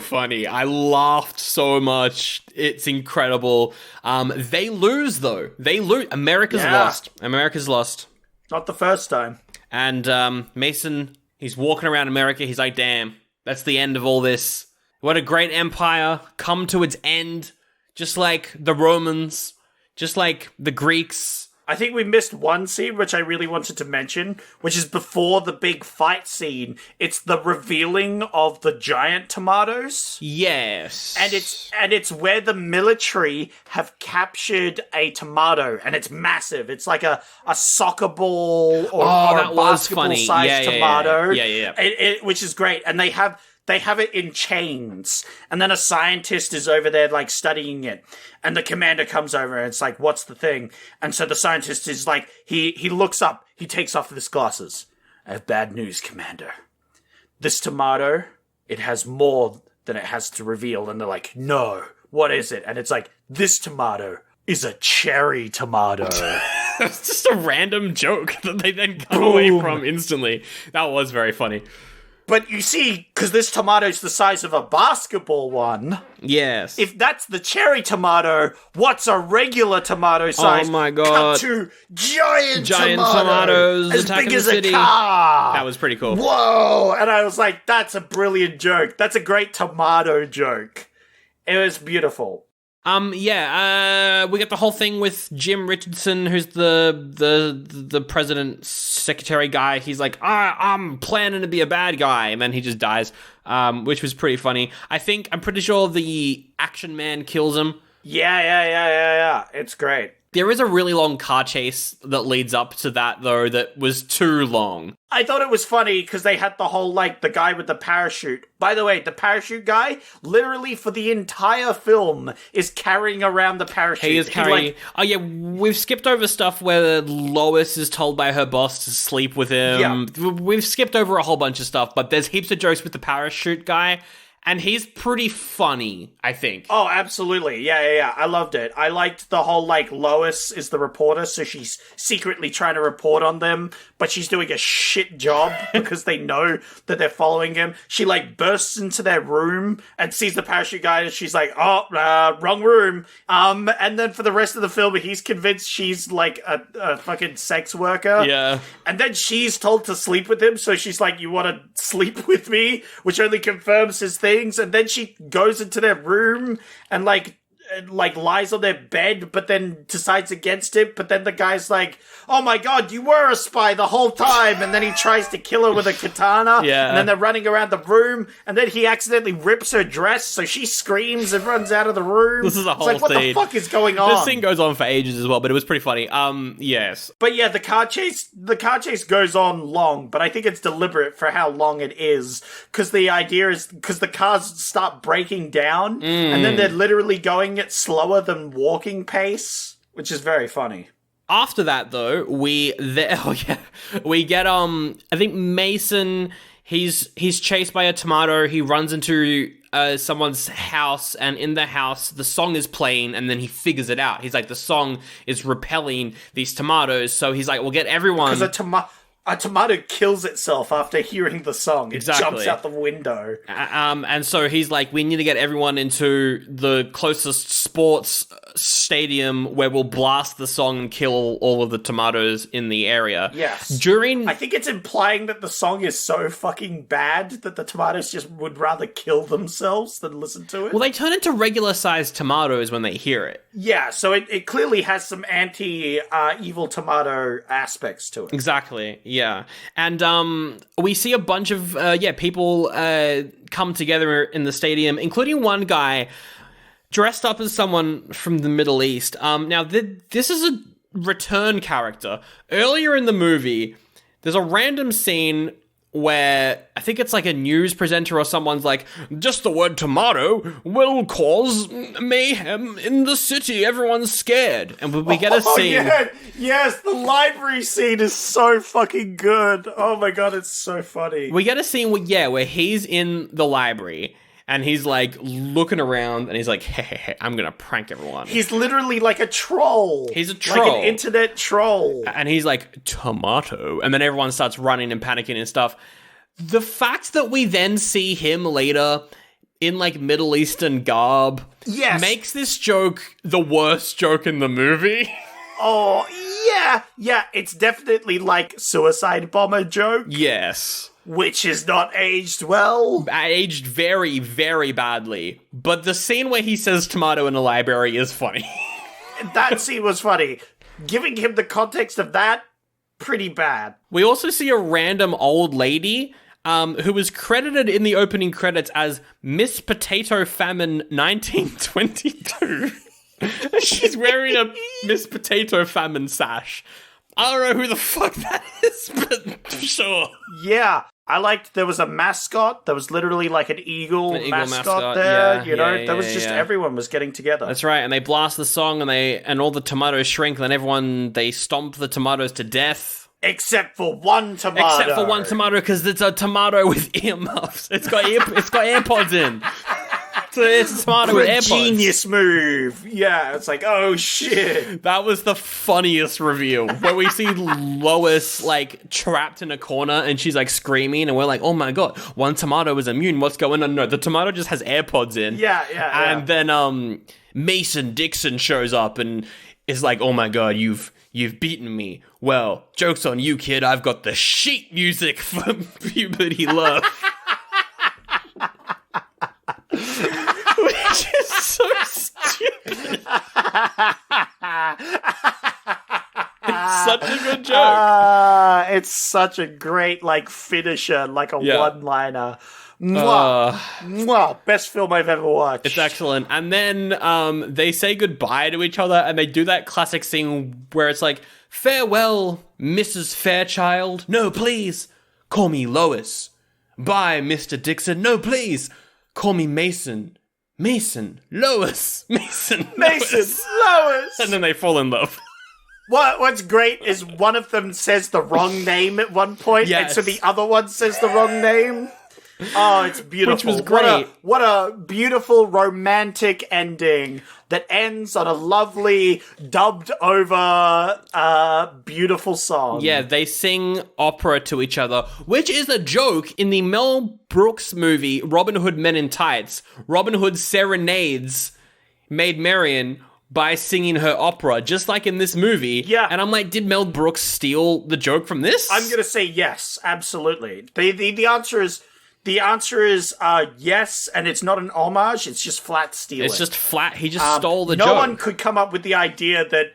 funny. I laughed so much. It's incredible. They lose, though. They lose. America's lost. America's lost. Not the first time. And Mason, he's walking around America. He's like, damn, that's the end of all this. What a great empire come to its end. Just like the Romans. Just like the Greeks. I think we missed one scene, which I really wanted to mention, which is before the big fight scene. It's the revealing of the giant tomatoes. Yes. And it's where the military have captured a tomato, and it's massive. It's like a soccer ball or a basketball-sized tomato. Yeah. Which is great. And they have it in chains, and then a scientist is over there, like, studying it, and the commander comes over, and it's like, what's the thing? And so the scientist is like, he looks up, he takes off his glasses. I have bad news, Commander. This tomato, it has more than it has to reveal. And they're like, no, what is it? And it's like, this tomato is a cherry tomato. It's just a random joke that they then cut away from instantly. That was very funny. But you see, because this tomato's the size of a basketball one. Yes. If that's the cherry tomato, what's a regular tomato size? Oh my god. Cut to giant tomatoes as attacking big the as city. a car. That was pretty cool. Whoa! And I was like, that's a brilliant joke. That's a great tomato joke. It was beautiful. We got the whole thing with Jim Richardson, who's the president's secretary guy. He's like, I'm planning to be a bad guy, and then he just dies, which was pretty funny. I'm pretty sure the Action Man kills him. Yeah. It's great. There is a really long car chase that leads up to that, though, that was too long. I thought it was funny because they had the whole, like, the guy with the parachute. By the way, the parachute guy, literally for the entire film, is carrying around the parachute. He is carrying... we've skipped over stuff where Lois is told by her boss to sleep with him. Yeah. We've skipped over a whole bunch of stuff, but there's heaps of jokes with the parachute guy. And he's pretty funny, I think. Oh, absolutely. Yeah. I loved it. I liked the whole, like, Lois is the reporter, so she's secretly trying to report on them, but she's doing a shit job because they know that they're following him. She, like, bursts into their room and sees the parachute guy, and she's like, wrong room. And then for the rest of the film, he's convinced she's, like, a fucking sex worker. Yeah. And then she's told to sleep with him, so she's like, you want to sleep with me? Which only confirms his things. And then she goes into their room and like lies on their bed, but then decides against it. But then the guy's like, oh my god, you were a spy the whole time. And then he tries to kill her with a katana. Yeah. And then they're running around the room, and then he accidentally rips her dress, so she screams and runs out of the room. This is a whole it's like, what scene. the fuck is going on? This thing goes on for ages as well, but it was pretty funny. Yes. But yeah, the car chase goes on long, but I think it's deliberate for how long it is. Because the idea is, because the cars start breaking down, and then they're literally going at slower than walking pace, which is very funny. After that, though, we get I think Mason. He's chased by a tomato. He runs into someone's house, and in the house, the song is playing, and then he figures it out. He's like, the song is repelling these tomatoes, so he's like, we'll get everyone. Because a tomato kills itself after hearing the song. It Exactly. jumps out the window. And so he's like, we need to get everyone into the closest sports stadium where we'll blast the song and kill all of the tomatoes in the area. Yes. During... I think it's implying that the song is so fucking bad that the tomatoes just would rather kill themselves than listen to it. Well, they turn into regular-sized tomatoes when they hear it. Yeah, so it clearly has some anti-evil tomato aspects to it. Exactly, yeah. And we see a bunch of people come together in the stadium, including one guy dressed up as someone from the Middle East. Now, this is a return character. Earlier in the movie, there's a random scene where I think it's like a news presenter or someone's like, just the word tomato will cause mayhem in the city. Everyone's scared. And we get a scene. Yeah. Yes, the library scene is so fucking good. Oh my god, it's so funny. We get a scene where he's in the library and he's like looking around and he's like, hey, I'm going to prank everyone. He's literally like a troll. He's a troll. Like an internet troll. And he's like, tomato. And then everyone starts running and panicking and stuff. The fact that we then see him later in like Middle Eastern garb makes this joke the worst joke in the movie. Oh, yeah, it's definitely like suicide bomber joke. Yes. Which is not aged well. Aged very, very badly. But the scene where he says tomato in the library is funny. That scene was funny. Giving him the context of that, pretty bad. We also see a random old lady who was credited in the opening credits as Miss Potato Famine 1922. She's wearing a Miss Potato Famine sash. I don't know who the fuck that is, but sure. Yeah, I liked there was a mascot. There was literally like an eagle mascot there. That was just everyone was getting together. That's right, and they blast the song and all the tomatoes shrink, and then they stomp the tomatoes to death. Except for one tomato. Because it's a tomato with earmuffs. It's got AirPods in. It's a tomato with AirPods. Genius move. Yeah, it's like, oh shit. That was the funniest reveal. Where we see Lois like trapped in a corner and she's like screaming and we're like, oh my god, one tomato is immune. What's going on? No, the tomato just has AirPods in. Yeah. And then Mason Dixon shows up and is like, oh my god, you've beaten me. Well, joke's on you, kid. I've got the sheet music for puberty love. Which is so stupid. It's such a good joke. It's such a great, like, finisher, like a one-liner. Mwah. Best film I've ever watched. It's excellent. And then they say goodbye to each other, and they do that classic scene where it's like, farewell, Mrs. Fairchild. No, please, call me Lois. Bye, Mr. Dixon. No, please, call me Mason. Mason, Lois, Mason, Lois. And then they fall in love. What's great is one of them says the wrong name at one point, and so the other one says the wrong name. Oh, it's beautiful. Which was great. What a beautiful romantic ending that ends on a lovely dubbed over beautiful song. Yeah, they sing opera to each other, which is a joke in the Mel Brooks movie Robin Hood Men in Tights. Robin Hood serenades Maid Marian by singing her opera, just like in this movie. Yeah. And I'm like, did Mel Brooks steal the joke from this? I'm going to say yes, absolutely. The answer is yes, and it's not an homage, it's just flat stealing. It's just flat. He just stole the no joke. No one could come up with the idea that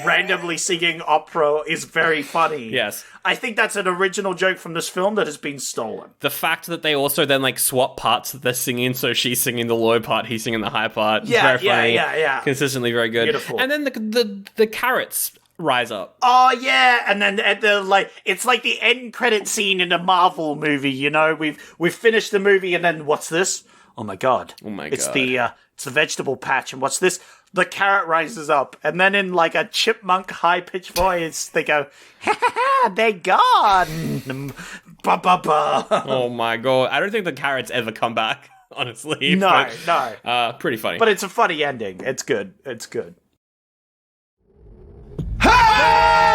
randomly singing opera is very funny. Yes. I think that's an original joke from this film that has been stolen. The fact that they also then like swap parts that they're singing, so she's singing the low part, he's singing the high part. Yeah, very funny. yeah. Consistently very good. Beautiful. And then the carrots rise up. Oh yeah, and then at the it's like the end credit scene in a Marvel movie. You know, we've finished the movie, and then what's this? Oh my god! It's the vegetable patch, and what's this? The carrot rises up, and then in like a chipmunk high pitched voice, they go, "Ha ha ha! They're gone!" Ba ba ba. Oh my god! I don't think the carrots ever come back. Honestly, no. Pretty funny. But it's a funny ending. It's good. It's good. Hello!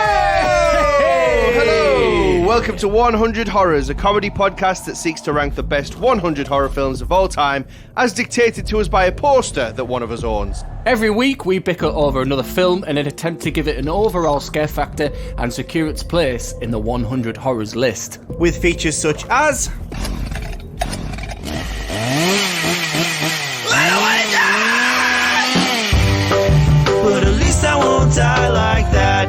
Welcome to 100 Horrors, a comedy podcast that seeks to rank the best 100 horror films of all time, as dictated to us by a poster that one of us owns. Every week, we bicker over another film in an attempt to give it an overall scare factor and secure its place in the 100 Horrors list. With features such as... But at least I won't die like that.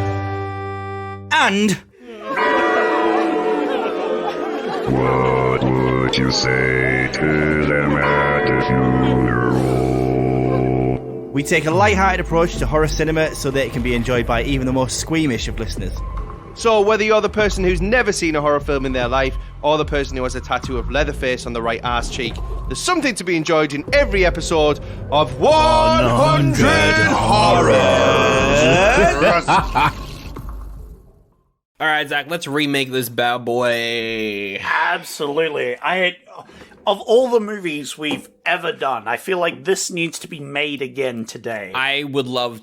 And... What would you say to them at the funeral? we take a light-hearted approach to horror cinema so that it can be enjoyed by even the most squeamish of listeners. So whether you're the person who's never seen a horror film in their life, or the person who has a tattoo of Leatherface on the right arse cheek, there's something to be enjoyed in every episode of 100 Horrors! All right, Zach, let's remake this bad boy. Absolutely. Of all the movies we've ever done, I feel like this needs to be made again today. I would love...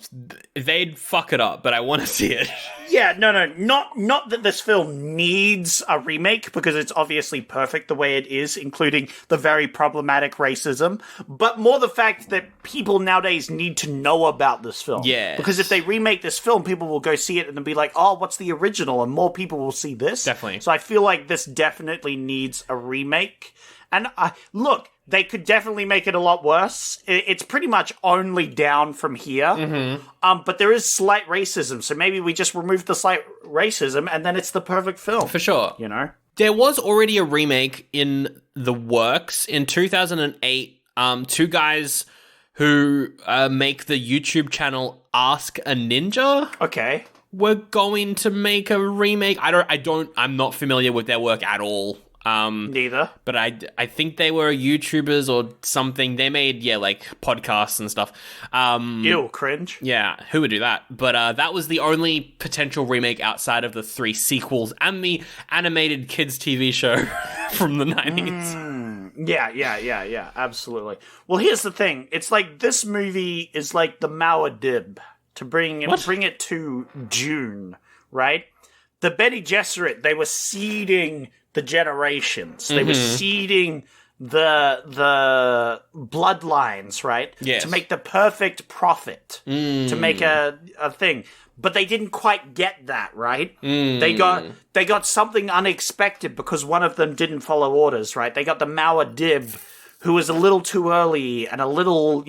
They'd fuck it up, but I want to see it. Yeah, no. Not that this film needs a remake, because it's obviously perfect the way it is, including the very problematic racism, but more the fact that people nowadays need to know about this film. Yes. Because if they remake this film, people will go see it and then be like, oh, what's the original? And more people will see this. Definitely. So I feel like this definitely needs a remake. And look, they could definitely make it a lot worse. It's pretty much only down from here. Mm-hmm. But there is slight racism, so maybe we just remove the slight racism, and then it's the perfect film. For sure. You know? There was already a remake in the works. In 2008, two guys who make the YouTube channel Ask a Ninja Okay. were going to make a remake. I'm not familiar with their work at all. Neither. But I think they were YouTubers or something. They made, like podcasts and stuff. Ew, cringe. Yeah, who would do that? But that was the only potential remake outside of the 3 sequels and the animated kids TV show from the 90s. Yeah, absolutely. Well, here's the thing. It's like this movie is like the Mawadib to bring it to June, right? The Bene Gesserit, they were seeding the generations. They were seeding the bloodlines, right? Yes. To make the perfect prophet, to make a thing. But they didn't quite get that, right? They got something unexpected because one of them didn't follow orders, right? They got the Mawadib, who was a little too early and a little,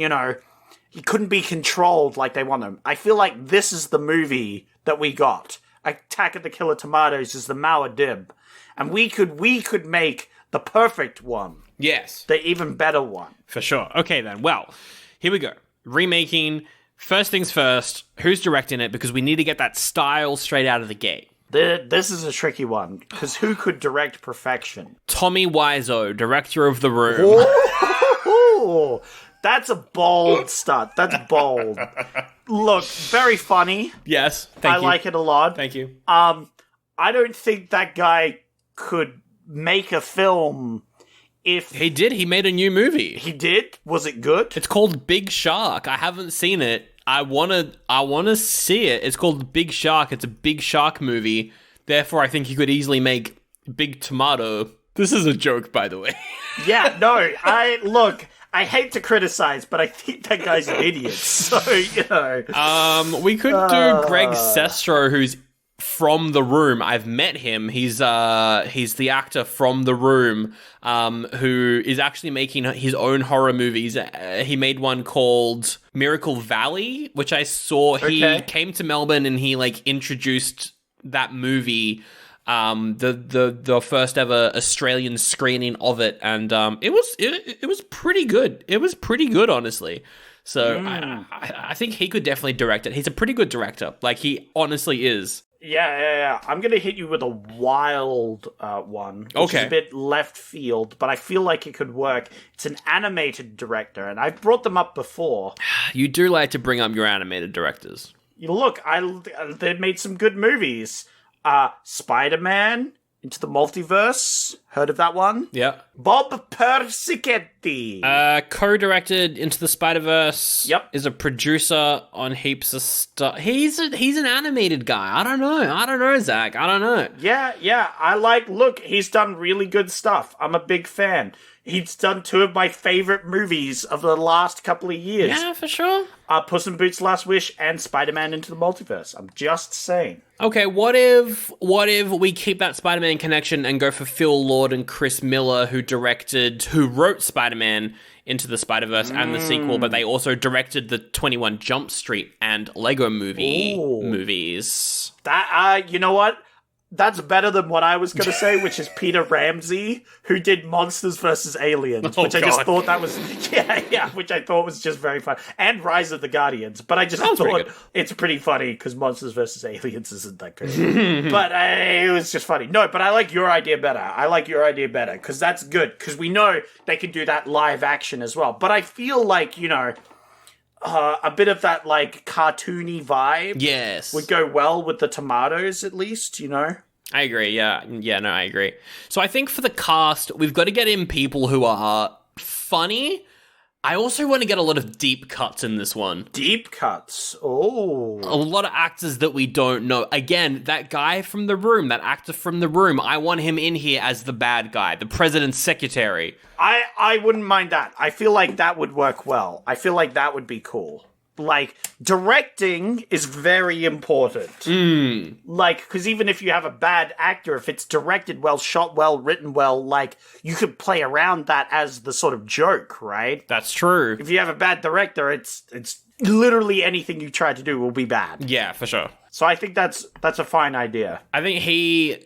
he couldn't be controlled like they want him. I feel like this is the movie that we got. Attack of the Killer Tomatoes is the Mawadib. And we could make the perfect one. Yes. The even better one. For sure. Okay, then. Well, here we go. Remaking. First things first, who's directing it? Because we need to get that style straight out of the gate. This is a tricky one, because who could direct perfection? Tommy Wiseau, director of The Room. Oh, that's a bold start. That's bold. Look, very funny. Yes, thank you. I like it a lot. Thank you. I don't think that guy could make a film if He did. He made a new movie. he did. Was it good? It's called Big Shark. I haven't seen it. I wanna see it. It's called Big Shark. It's a big shark movie. Therefore, I think he could easily make Big Tomato. This is a joke, by the way. Yeah, no, I hate to criticize, but I think that guy's an idiot. So, you know. We could do Greg Sestero, who's from The Room. I've met him. He's the actor from The Room, who is actually making his own horror movies. He made one called Miracle Valley, which I saw. Okay. He came to Melbourne and he like introduced that movie, the first ever Australian screening of it, and it was pretty good. It was pretty good, honestly. So I think he could definitely direct it. He's a pretty good director. Like, he honestly is. Yeah. I'm going to hit you with a wild one, which is a bit left field, but I feel like it could work. It's an animated director, and I've brought them up before. You do like to bring up your animated directors. You look, they made some good movies. Spider-Man, Into the Multiverse. Heard of that one? Yeah. Bob Persichetti. Co-directed Into the Spider-Verse. Yep. Is a producer on heaps of stuff. He's an animated guy. I don't know, Zach. I don't know. Yeah. Look, he's done really good stuff. I'm a big fan. He's done two of my favorite movies of the last couple of years. Yeah, for sure. Puss in Boots: Last Wish and Spider-Man Into the Multiverse. I'm just saying. Okay, what if we keep that Spider-Man connection and go for Phil Lord and Chris Miller, who wrote Spider-Man Into the Spider-Verse and the sequel, but they also directed the 21 Jump Street and Lego movies. That, you know what? That's better than what I was going to say, which is Peter Ramsey, who did Monsters vs. Aliens, which I just thought that was, which I thought was just very fun. And Rise of the Guardians, but I just thought it's pretty funny because Monsters vs. Aliens isn't that good. But it was just funny. No, but I like your idea better. Because that's good, because we know they can do that live action as well. But I feel like, you know, a bit of that, like, cartoony vibe would go well with the tomatoes, at least, you know? I agree, yeah. Yeah, no, I agree. So I think for the cast, we've got to get in people who are funny. I also want to get a lot of deep cuts in this one. Deep cuts? Oh. A lot of actors that we don't know. Again, that guy from The Room, that actor from The Room, I want him in here as the bad guy, the president's secretary. I wouldn't mind that. I feel like that would work well. I feel like that would be cool. Like, directing is very important. Like, because even if you have a bad actor, if it's directed well, shot well, written well, like, you could play around that as the sort of joke, right? That's true. If you have a bad director, it's literally anything you try to do will be bad. Yeah, for sure. So I think that's a fine idea. I think he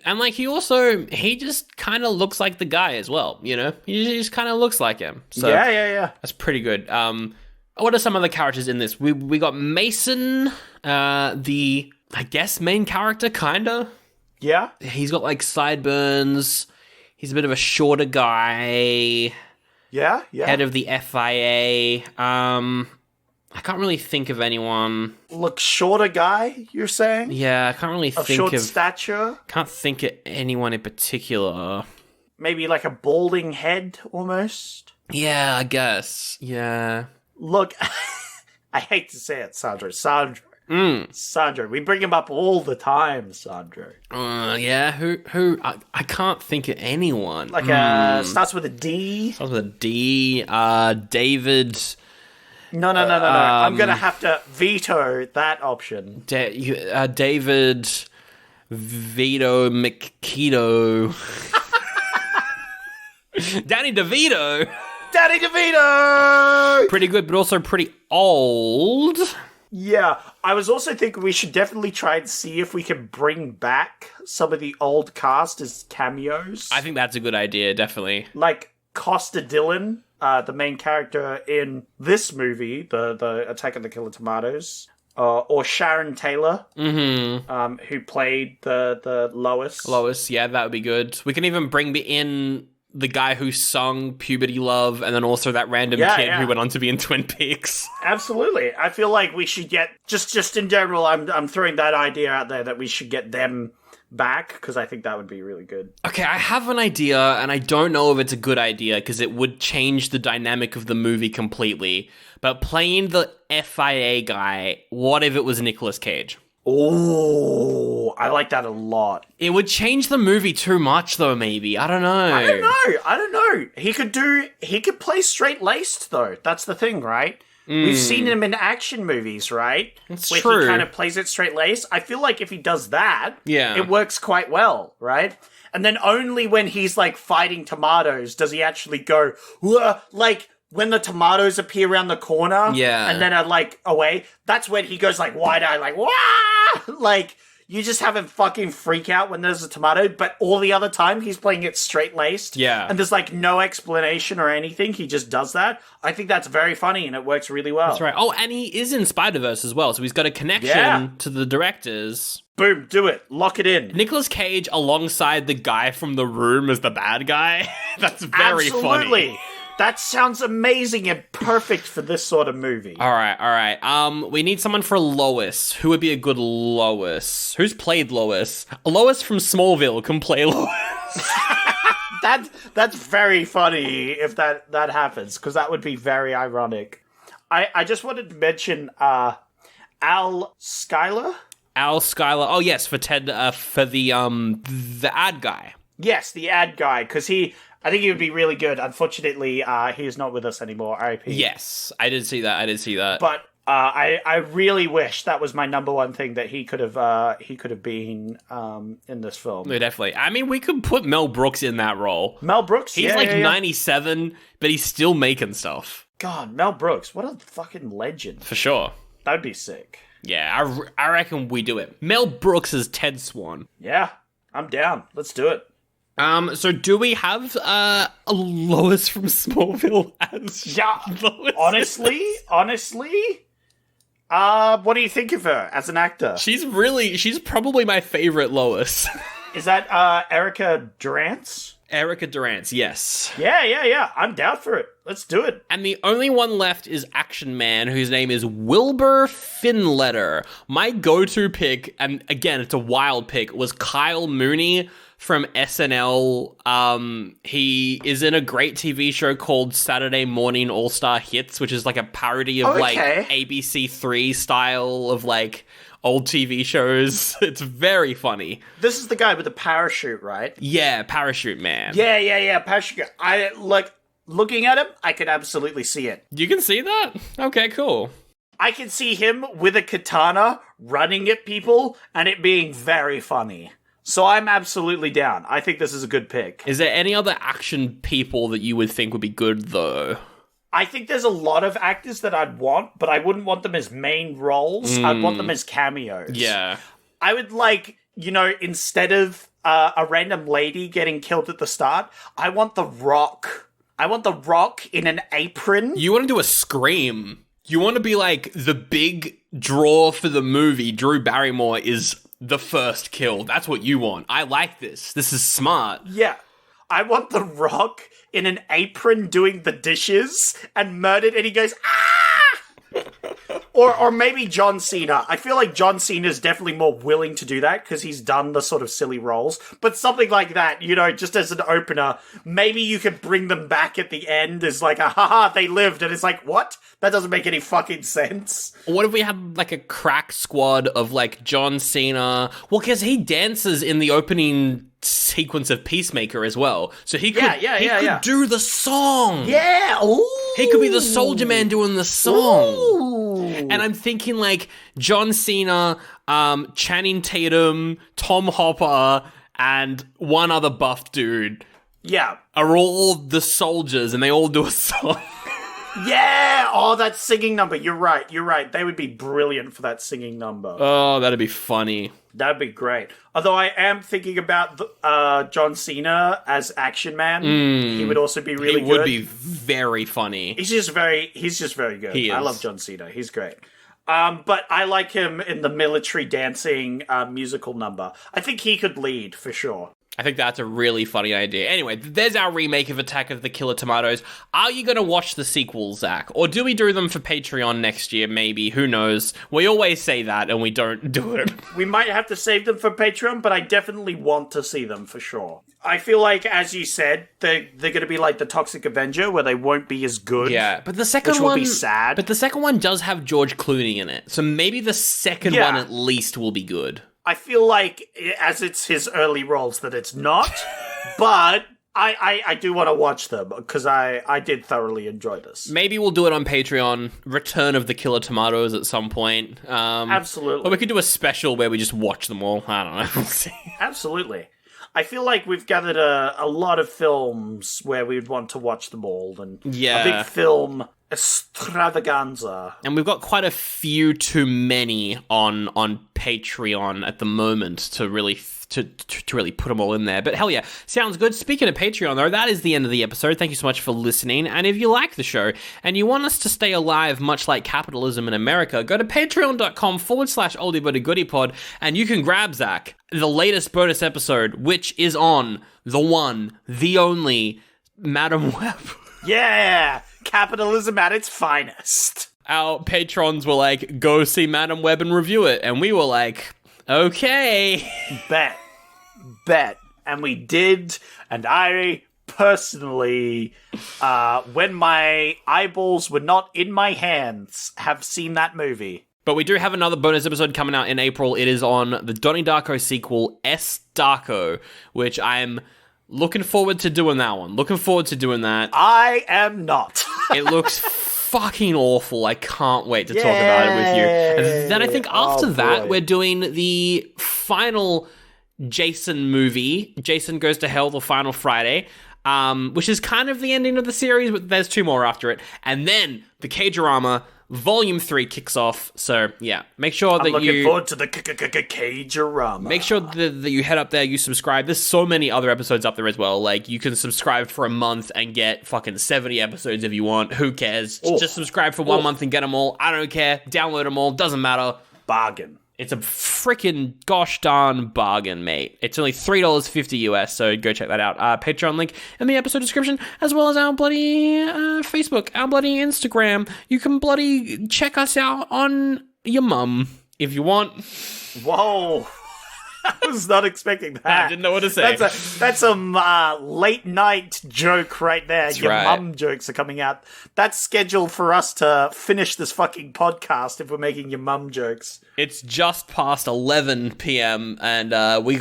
just kind of looks like the guy as well, you know? He just kind of looks like him. So yeah. That's pretty good. What are some other characters in this? We got Mason, the, I guess, main character, kinda. Yeah. He's got, like, sideburns. He's a bit of a shorter guy. Yeah. Head of the FIA. I can't really think of anyone. Look, shorter guy, you're saying? Yeah, I can't really think of... short stature? Can't think of anyone in particular. Maybe like a balding head, almost? Yeah, I guess. Yeah. Look, I hate to say it, Sandro. Sandro. We bring him up all the time, Sandro. Yeah, who? I can't think of anyone. Like, starts with a D? Starts with a D. David... No. I'm going to have to veto that option. David Vito McKeto. Danny DeVito. Danny DeVito! Pretty good, but also pretty old. Yeah, I was also thinking we should definitely try and see if we can bring back some of the old cast as cameos. I think that's a good idea, definitely. Like Costa Dillon, the main character in this movie, the Attack of the Killer Tomatoes, or Sharon Taylor, who played the Lois. Lois, yeah, that would be good. We can even bring in the guy who sung Puberty Love, and then also that random kid who went on to be in Twin Peaks. Absolutely. I feel like we should get, just in general, I'm throwing that idea out there that we should get them back, because I think that would be really good. Okay, I have an idea, and I don't know if it's a good idea, because it would change the dynamic of the movie completely. But playing the FIA guy, what if it was Nicolas Cage? Oh, I like that a lot. It would change the movie too much, though, maybe. I don't know. I don't know. He could play straight-laced, though. That's the thing, right? We've seen him in action movies, right? That's where true. he kind of plays it straight-laced. I feel like if he does that, Yeah. it works quite well, right? And then only when he's, like, fighting tomatoes does he actually go, "Whoa," like, when the tomatoes appear around the corner, Yeah. and then are, like, away, that's when he goes, like, wide-eyed, like, wah! Like, you just have him fucking freak out when there's a tomato, but all the other time, he's playing it straight-laced. Yeah. And there's, like, no explanation or anything. He just does that. I think that's very funny, and it works really well. That's right. Oh, and he is in Spider-Verse as well, so he's got a connection Yeah. to the directors. Boom, do it. Lock it in. Nicolas Cage alongside the guy from The Room as the bad guy. That's very Absolutely. funny. That sounds amazing and perfect for this sort of movie. All right. We need someone for Lois. Who would be a good Lois? Who's played Lois? Lois from Smallville can play Lois. That's very funny if that happens, because that would be very ironic. I just wanted to mention Al Skyler. Al Skyler. Oh yes, for Ted. For the ad guy. Yes, the ad guy, because I think he would be really good. Unfortunately, he is not with us anymore. R.I.P. Yes, I did see that. But I really wish that was my number one thing, that he could have been in this film. No, definitely. I mean, we could put Mel Brooks in that role. Mel Brooks, He's 97, but he's still making stuff. God, Mel Brooks, what a fucking legend. For sure. That'd be sick. Yeah, I reckon we do it. Mel Brooks as Ted Swan. Yeah, I'm down. Let's do it. So do we have a Lois from Smallville as Lois? Honestly, what do you think of her as an actor? She's probably my favorite Lois. Is that Erica Durance? Erica Durance, yes. Yeah. I'm down for it. Let's do it. And the only one left is Action Man, whose name is Wilbur Finletter. My go-to pick, and again, it's a wild pick, was Kyle Mooney from SNL. He is in a great TV show called Saturday Morning All-Star Hits, which is like a parody of like ABC3 style of like old TV shows. It's very funny. This is the guy with the parachute, right? Yeah, Parachute Man. Yeah, parachute. I like looking at him, I could absolutely see it. You can see that? Okay, cool. I can see him with a katana running at people and it being very funny. So I'm absolutely down. I think this is a good pick. Is there any other action people that you would think would be good, though? I think there's a lot of actors that I'd want, but I wouldn't want them as main roles. I'd want them as cameos. Yeah. I would like, instead of a random lady getting killed at the start, I want The Rock. I want The Rock in an apron. You want to do a Scream. You want to be like the big draw for the movie. Drew Barrymore is the first kill. That's what you want. I like this. This is smart. Yeah. I want The Rock in an apron doing the dishes and murdered, and he goes, ah! Or maybe John Cena. I feel like John Cena is definitely more willing to do that because he's done the sort of silly roles. But something like that, just as an opener, maybe you could bring them back at the end as like a haha, they lived. And it's like, what? That doesn't make any fucking sense. What if we had like a crack squad of like John Cena? Well, because he dances in the opening sequence of Peacemaker as well. So he could, could do the song. Yeah. Ooh. He could be the Soldier Man doing the song. Ooh. And I'm thinking like John Cena, Channing Tatum, Tom Hopper, and one other buff dude. Yeah. Are all the soldiers and they all do a song. Yeah! Oh, that singing number. You're right. They would be brilliant for that singing number. Oh, that'd be funny. That'd be great. Although I am thinking about John Cena as Action Man. He would also be really good. He would be very funny. He's just very good. He is. I love John Cena. He's great. But I like him in the military dancing musical number. I think he could lead for sure. I think that's a really funny idea. Anyway, there's our remake of Attack of the Killer Tomatoes. Are you going to watch the sequels, Zach? Or do we do them for Patreon next year, maybe? Who knows? We always say that, and we don't do it. We might have to save them for Patreon, but I definitely want to see them for sure. I feel like, as you said, they're going to be like the Toxic Avenger, where they won't be as good. Yeah, but the second which one... will be sad. But the second one does have George Clooney in it, so maybe the second one at least will be good. I feel like, as it's his early roles, that it's not, but I do want to watch them, because I did thoroughly enjoy this. Maybe we'll do it on Patreon, Return of the Killer Tomatoes at some point. Absolutely. Or we could do a special where we just watch them all. I don't know. We'll see. Absolutely. I feel like we've gathered a lot of films where we'd want to watch them all, and a big film extravaganza. And we've got quite a few too many on Patreon at the moment to really to really put them all in there. But hell yeah, sounds good. Speaking of Patreon, though, that is the end of the episode. Thank you so much for listening. And if you like the show and you want us to stay alive, much like capitalism in America, go to patreon.com/oldiebutygoodiepod and you can grab, Zach, the latest bonus episode, which is on the one, the only, Madam Web. Yeah! Capitalism at its finest. Our patrons were like, go see Madam Web and review it. And we were like, okay. Bet. And we did. And I personally, when my eyeballs were not in my hands, have seen that movie. But we do have another bonus episode coming out in April. It is on the Donnie Darko sequel, S. Darko, which I'm looking forward to doing that one. Looking forward to doing that. I am not. It looks fucking awful. I can't wait to talk about it with you. And then I think after that, we're doing the final Jason movie, Jason Goes to Hell, The Final Friday, which is kind of the ending of the series, but there's 2 more after it. And then the K-drama Volume 3 kicks off, so yeah, make sure that I'm looking forward to the K-drama. Make sure that you head up there, you subscribe. There's so many other episodes up there as well. Like, you can subscribe for a month and get fucking 70 episodes if you want. Who cares? Just subscribe for 1 month and get them all. I don't care. Download them all. Doesn't matter. Bargain. It's a freaking gosh darn bargain, mate. It's only $3.50 US, so go check that out. Patreon link in the episode description, as well as our bloody Facebook, our bloody Instagram. You can bloody check us out on your mum if you want. Whoa. I was not expecting that. I didn't know what to say. That's some late night joke right there. That's Your right. mum jokes are coming out. That's scheduled for us to finish this fucking podcast if we're making your mum jokes. It's just past 11 p.m. and we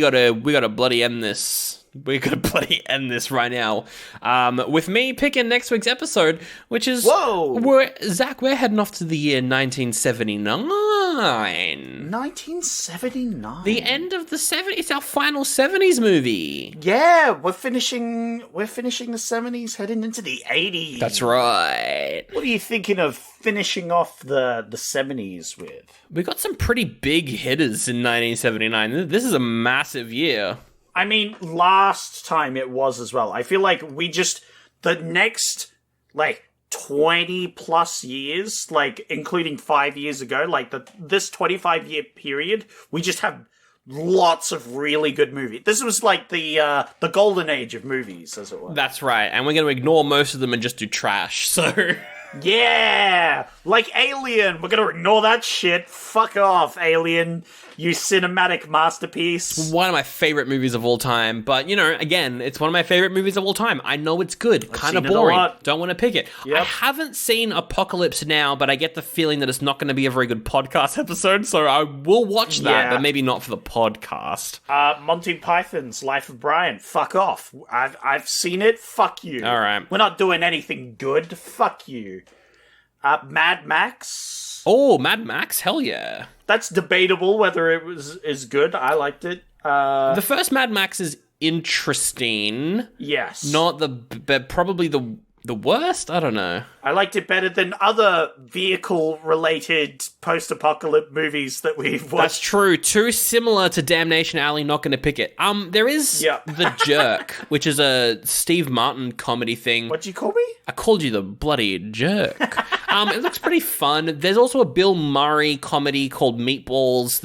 gotta bloody end this. We gotta bloody end this right now. With me picking next week's episode, which is Zach, we're heading off to the year 1979. 1979. The end of the 70s. It's our final 70s movie. Yeah, we're finishing the 70s, heading into the 80s. That's right. What are you thinking of finishing off the 70s with? We got some pretty big hitters in 1979. This is a massive year. I mean, last time it was as well. I feel like the next, 20 plus years, including 5 years ago, this 25-year period, we just have lots of really good movies. This was the golden age of movies, as it were. That's right, and we're going to ignore most of them and just do trash, so... Yeah! Like Alien! We're gonna ignore that shit. Fuck off, Alien. You cinematic masterpiece. One of my favorite movies of all time, but, again, it's one of my favorite movies of all time. I know it's good. Kind of boring. Don't want to pick it. Yep. I haven't seen Apocalypse Now, but I get the feeling that it's not going to be a very good podcast episode, so I will watch that, but maybe not for the podcast. Monty Python's Life of Brian. Fuck off. I've seen it. Fuck you. All right. We're not doing anything good. Fuck you. Mad Max. Oh, Mad Max? Hell yeah. That's debatable whether it is good. I liked it. The first Mad Max is interesting. Yes. Not but probably the worst? I don't know. I liked it better than other vehicle-related post-apocalypse movies that we've watched. That's true. Too similar to Damnation Alley, not going to pick it. There is The Jerk, which is a Steve Martin comedy thing. What'd you call me? I called you the bloody jerk. It looks pretty fun. There's also a Bill Murray comedy called Meatballs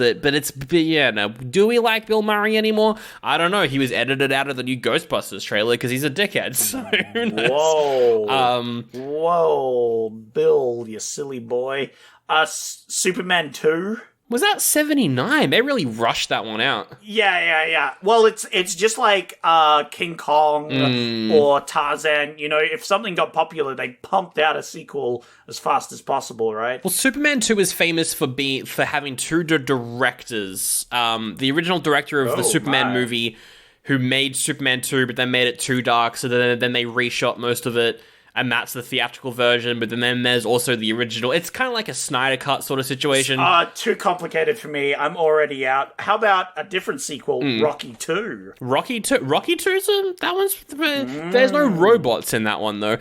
no. Do we like Bill Murray anymore? I don't know. He was edited out of the new Ghostbusters trailer because he's a dickhead. So who knows? Whoa, Bill, you silly boy. Superman 2. Was that 79? They really rushed that one out. Yeah. Well, it's just like King Kong or Tarzan. You know, if something got popular, they pumped out a sequel as fast as possible, right? Well, Superman 2 is famous for having two directors. The original director of the Superman movie, who made Superman 2, but then made it too dark, so then they reshot most of it. And that's the theatrical version, but then there's also the original. It's kind of like a Snyder Cut sort of situation. Too complicated for me. I'm already out. How about a different sequel, Rocky 2? Rocky 2? Rocky 2's that one's... There's no robots in that one, though.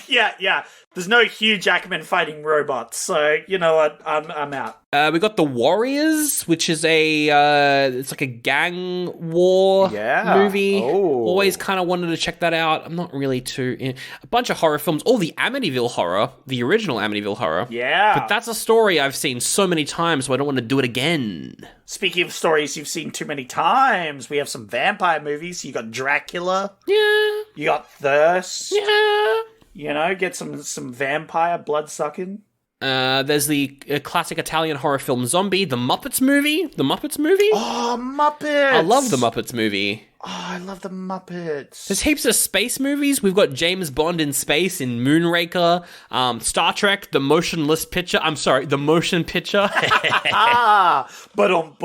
Yeah. There's no Hugh Jackman fighting robots, so you know what? I'm out. We got The Warriors, which is it's like a gang war movie. Always kind of wanted to check that out. I'm not really too... A bunch of horror films. The Amityville Horror, the original Amityville Horror. Yeah. But that's a story I've seen so many times, so I don't want to do it again. Speaking of stories you've seen too many times, we have some vampire movies. You got Dracula. Yeah. You got Thirst. Yeah. You know, get some vampire blood sucking. There's the classic Italian horror film Zombie, The Muppets movie. Oh, Muppets! I love The Muppets movie. Oh, I love The Muppets. There's heaps of space movies. We've got James Bond in space in Moonraker, Star Trek, The Motion Picture. Boom.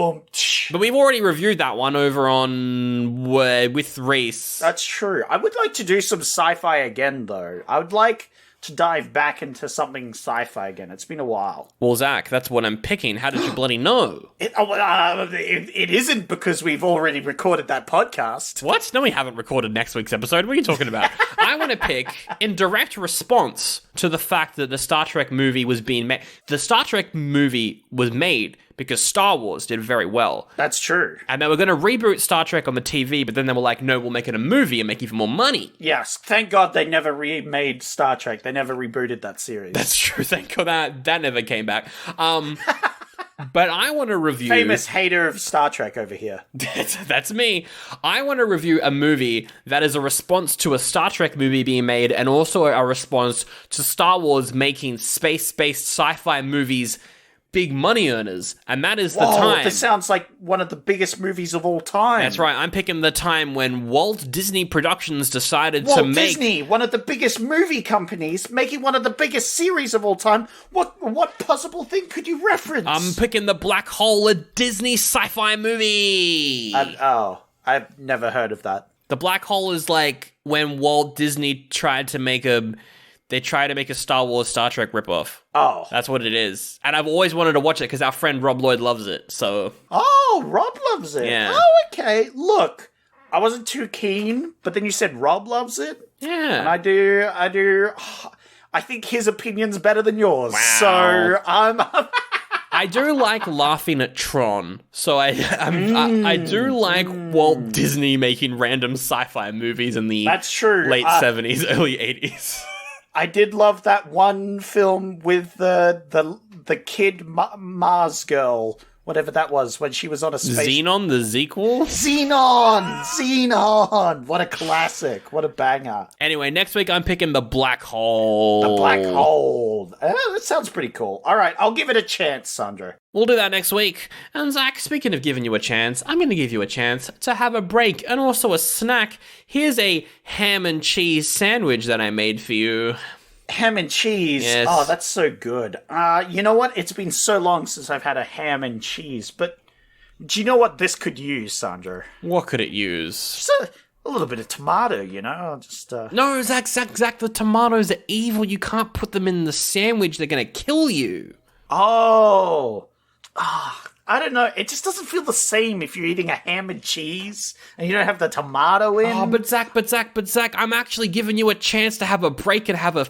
But we've already reviewed that one over on with Reese. That's true. I would like to do some sci-fi again, though. I would like to dive back into something sci-fi again. It's been a while. Well, Zach, that's what I'm picking. How did you bloody know? It isn't because we've already recorded that podcast. What? No, we haven't recorded next week's episode. What are you talking about? I want to pick, in direct response to the fact that the Star Trek movie was being made. The Star Trek movie was made because Star Wars did very well. That's true. And they were going to reboot Star Trek on the TV, but then they were like, no, we'll make it a movie and make even more money. Yes, thank God they never remade Star Trek. They never rebooted that series. That's true. Thank God that never came back. But I want to review... Famous hater of Star Trek over here. That's me. I want to review a movie that is a response to a Star Trek movie being made and also a response to Star Wars making space-based sci-fi movies big money earners, and that is the time. This sounds like one of the biggest movies of all time. That's right. I'm picking the time when Walt Disney Productions decided to make... Walt Disney, one of the biggest movie companies, making one of the biggest series of all time. What possible thing could you reference? I'm picking The Black Hole, a Disney sci-fi movie. I've never heard of that. The Black Hole is like when Walt Disney tried to make a Star Wars Star Trek ripoff. Oh. That's what it is. And I've always wanted to watch it because our friend Rob Lloyd loves it, so... Oh, Rob loves it. Yeah. Oh, okay. Look, I wasn't too keen, but then you said Rob loves it? Yeah. And I do. I think his opinion's better than yours. Wow. So, I do like laughing at Tron, so I do like Walt Disney making random sci-fi movies in the That's true. late 70s, early 80s. I did love that one film with the kid Mars girl, whatever that was, when she was on a space... Xenon, the sequel? Xenon! What a classic. What a banger. Anyway, next week I'm picking The Black Hole. The Black Hole. That sounds pretty cool. All right, I'll give it a chance, Sandra. We'll do that next week. And Zach, speaking of giving you a chance, I'm going to give you a chance to have a break and also a snack. Here's a ham and cheese sandwich that I made for you. Ham and cheese? Yes. Oh, that's so good. You know what? It's been so long since I've had a ham and cheese, but do you know what this could use, Sandra? What could it use? Just a little bit of tomato, you know? Just No, Zach, the tomatoes are evil. You can't put them in the sandwich. They're going to kill you. Oh, I don't know. It just doesn't feel the same if you're eating a ham and cheese and you don't have the tomato in. Oh, but Zach, I'm actually giving you a chance to have a break and have a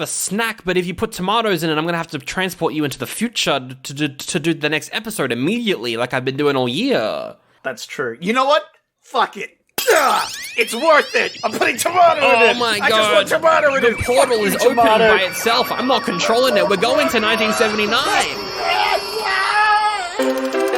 snack. But if you put tomatoes in it, I'm gonna have to transport you into the future to do the next episode immediately, like I've been doing all year. That's true. You know what? Fuck it. It's worth it. I'm putting tomato in it. Oh my I just want god. tomato in The it. portal is Fucking opening tomato. by itself. I'm not controlling it. We're going to 1979.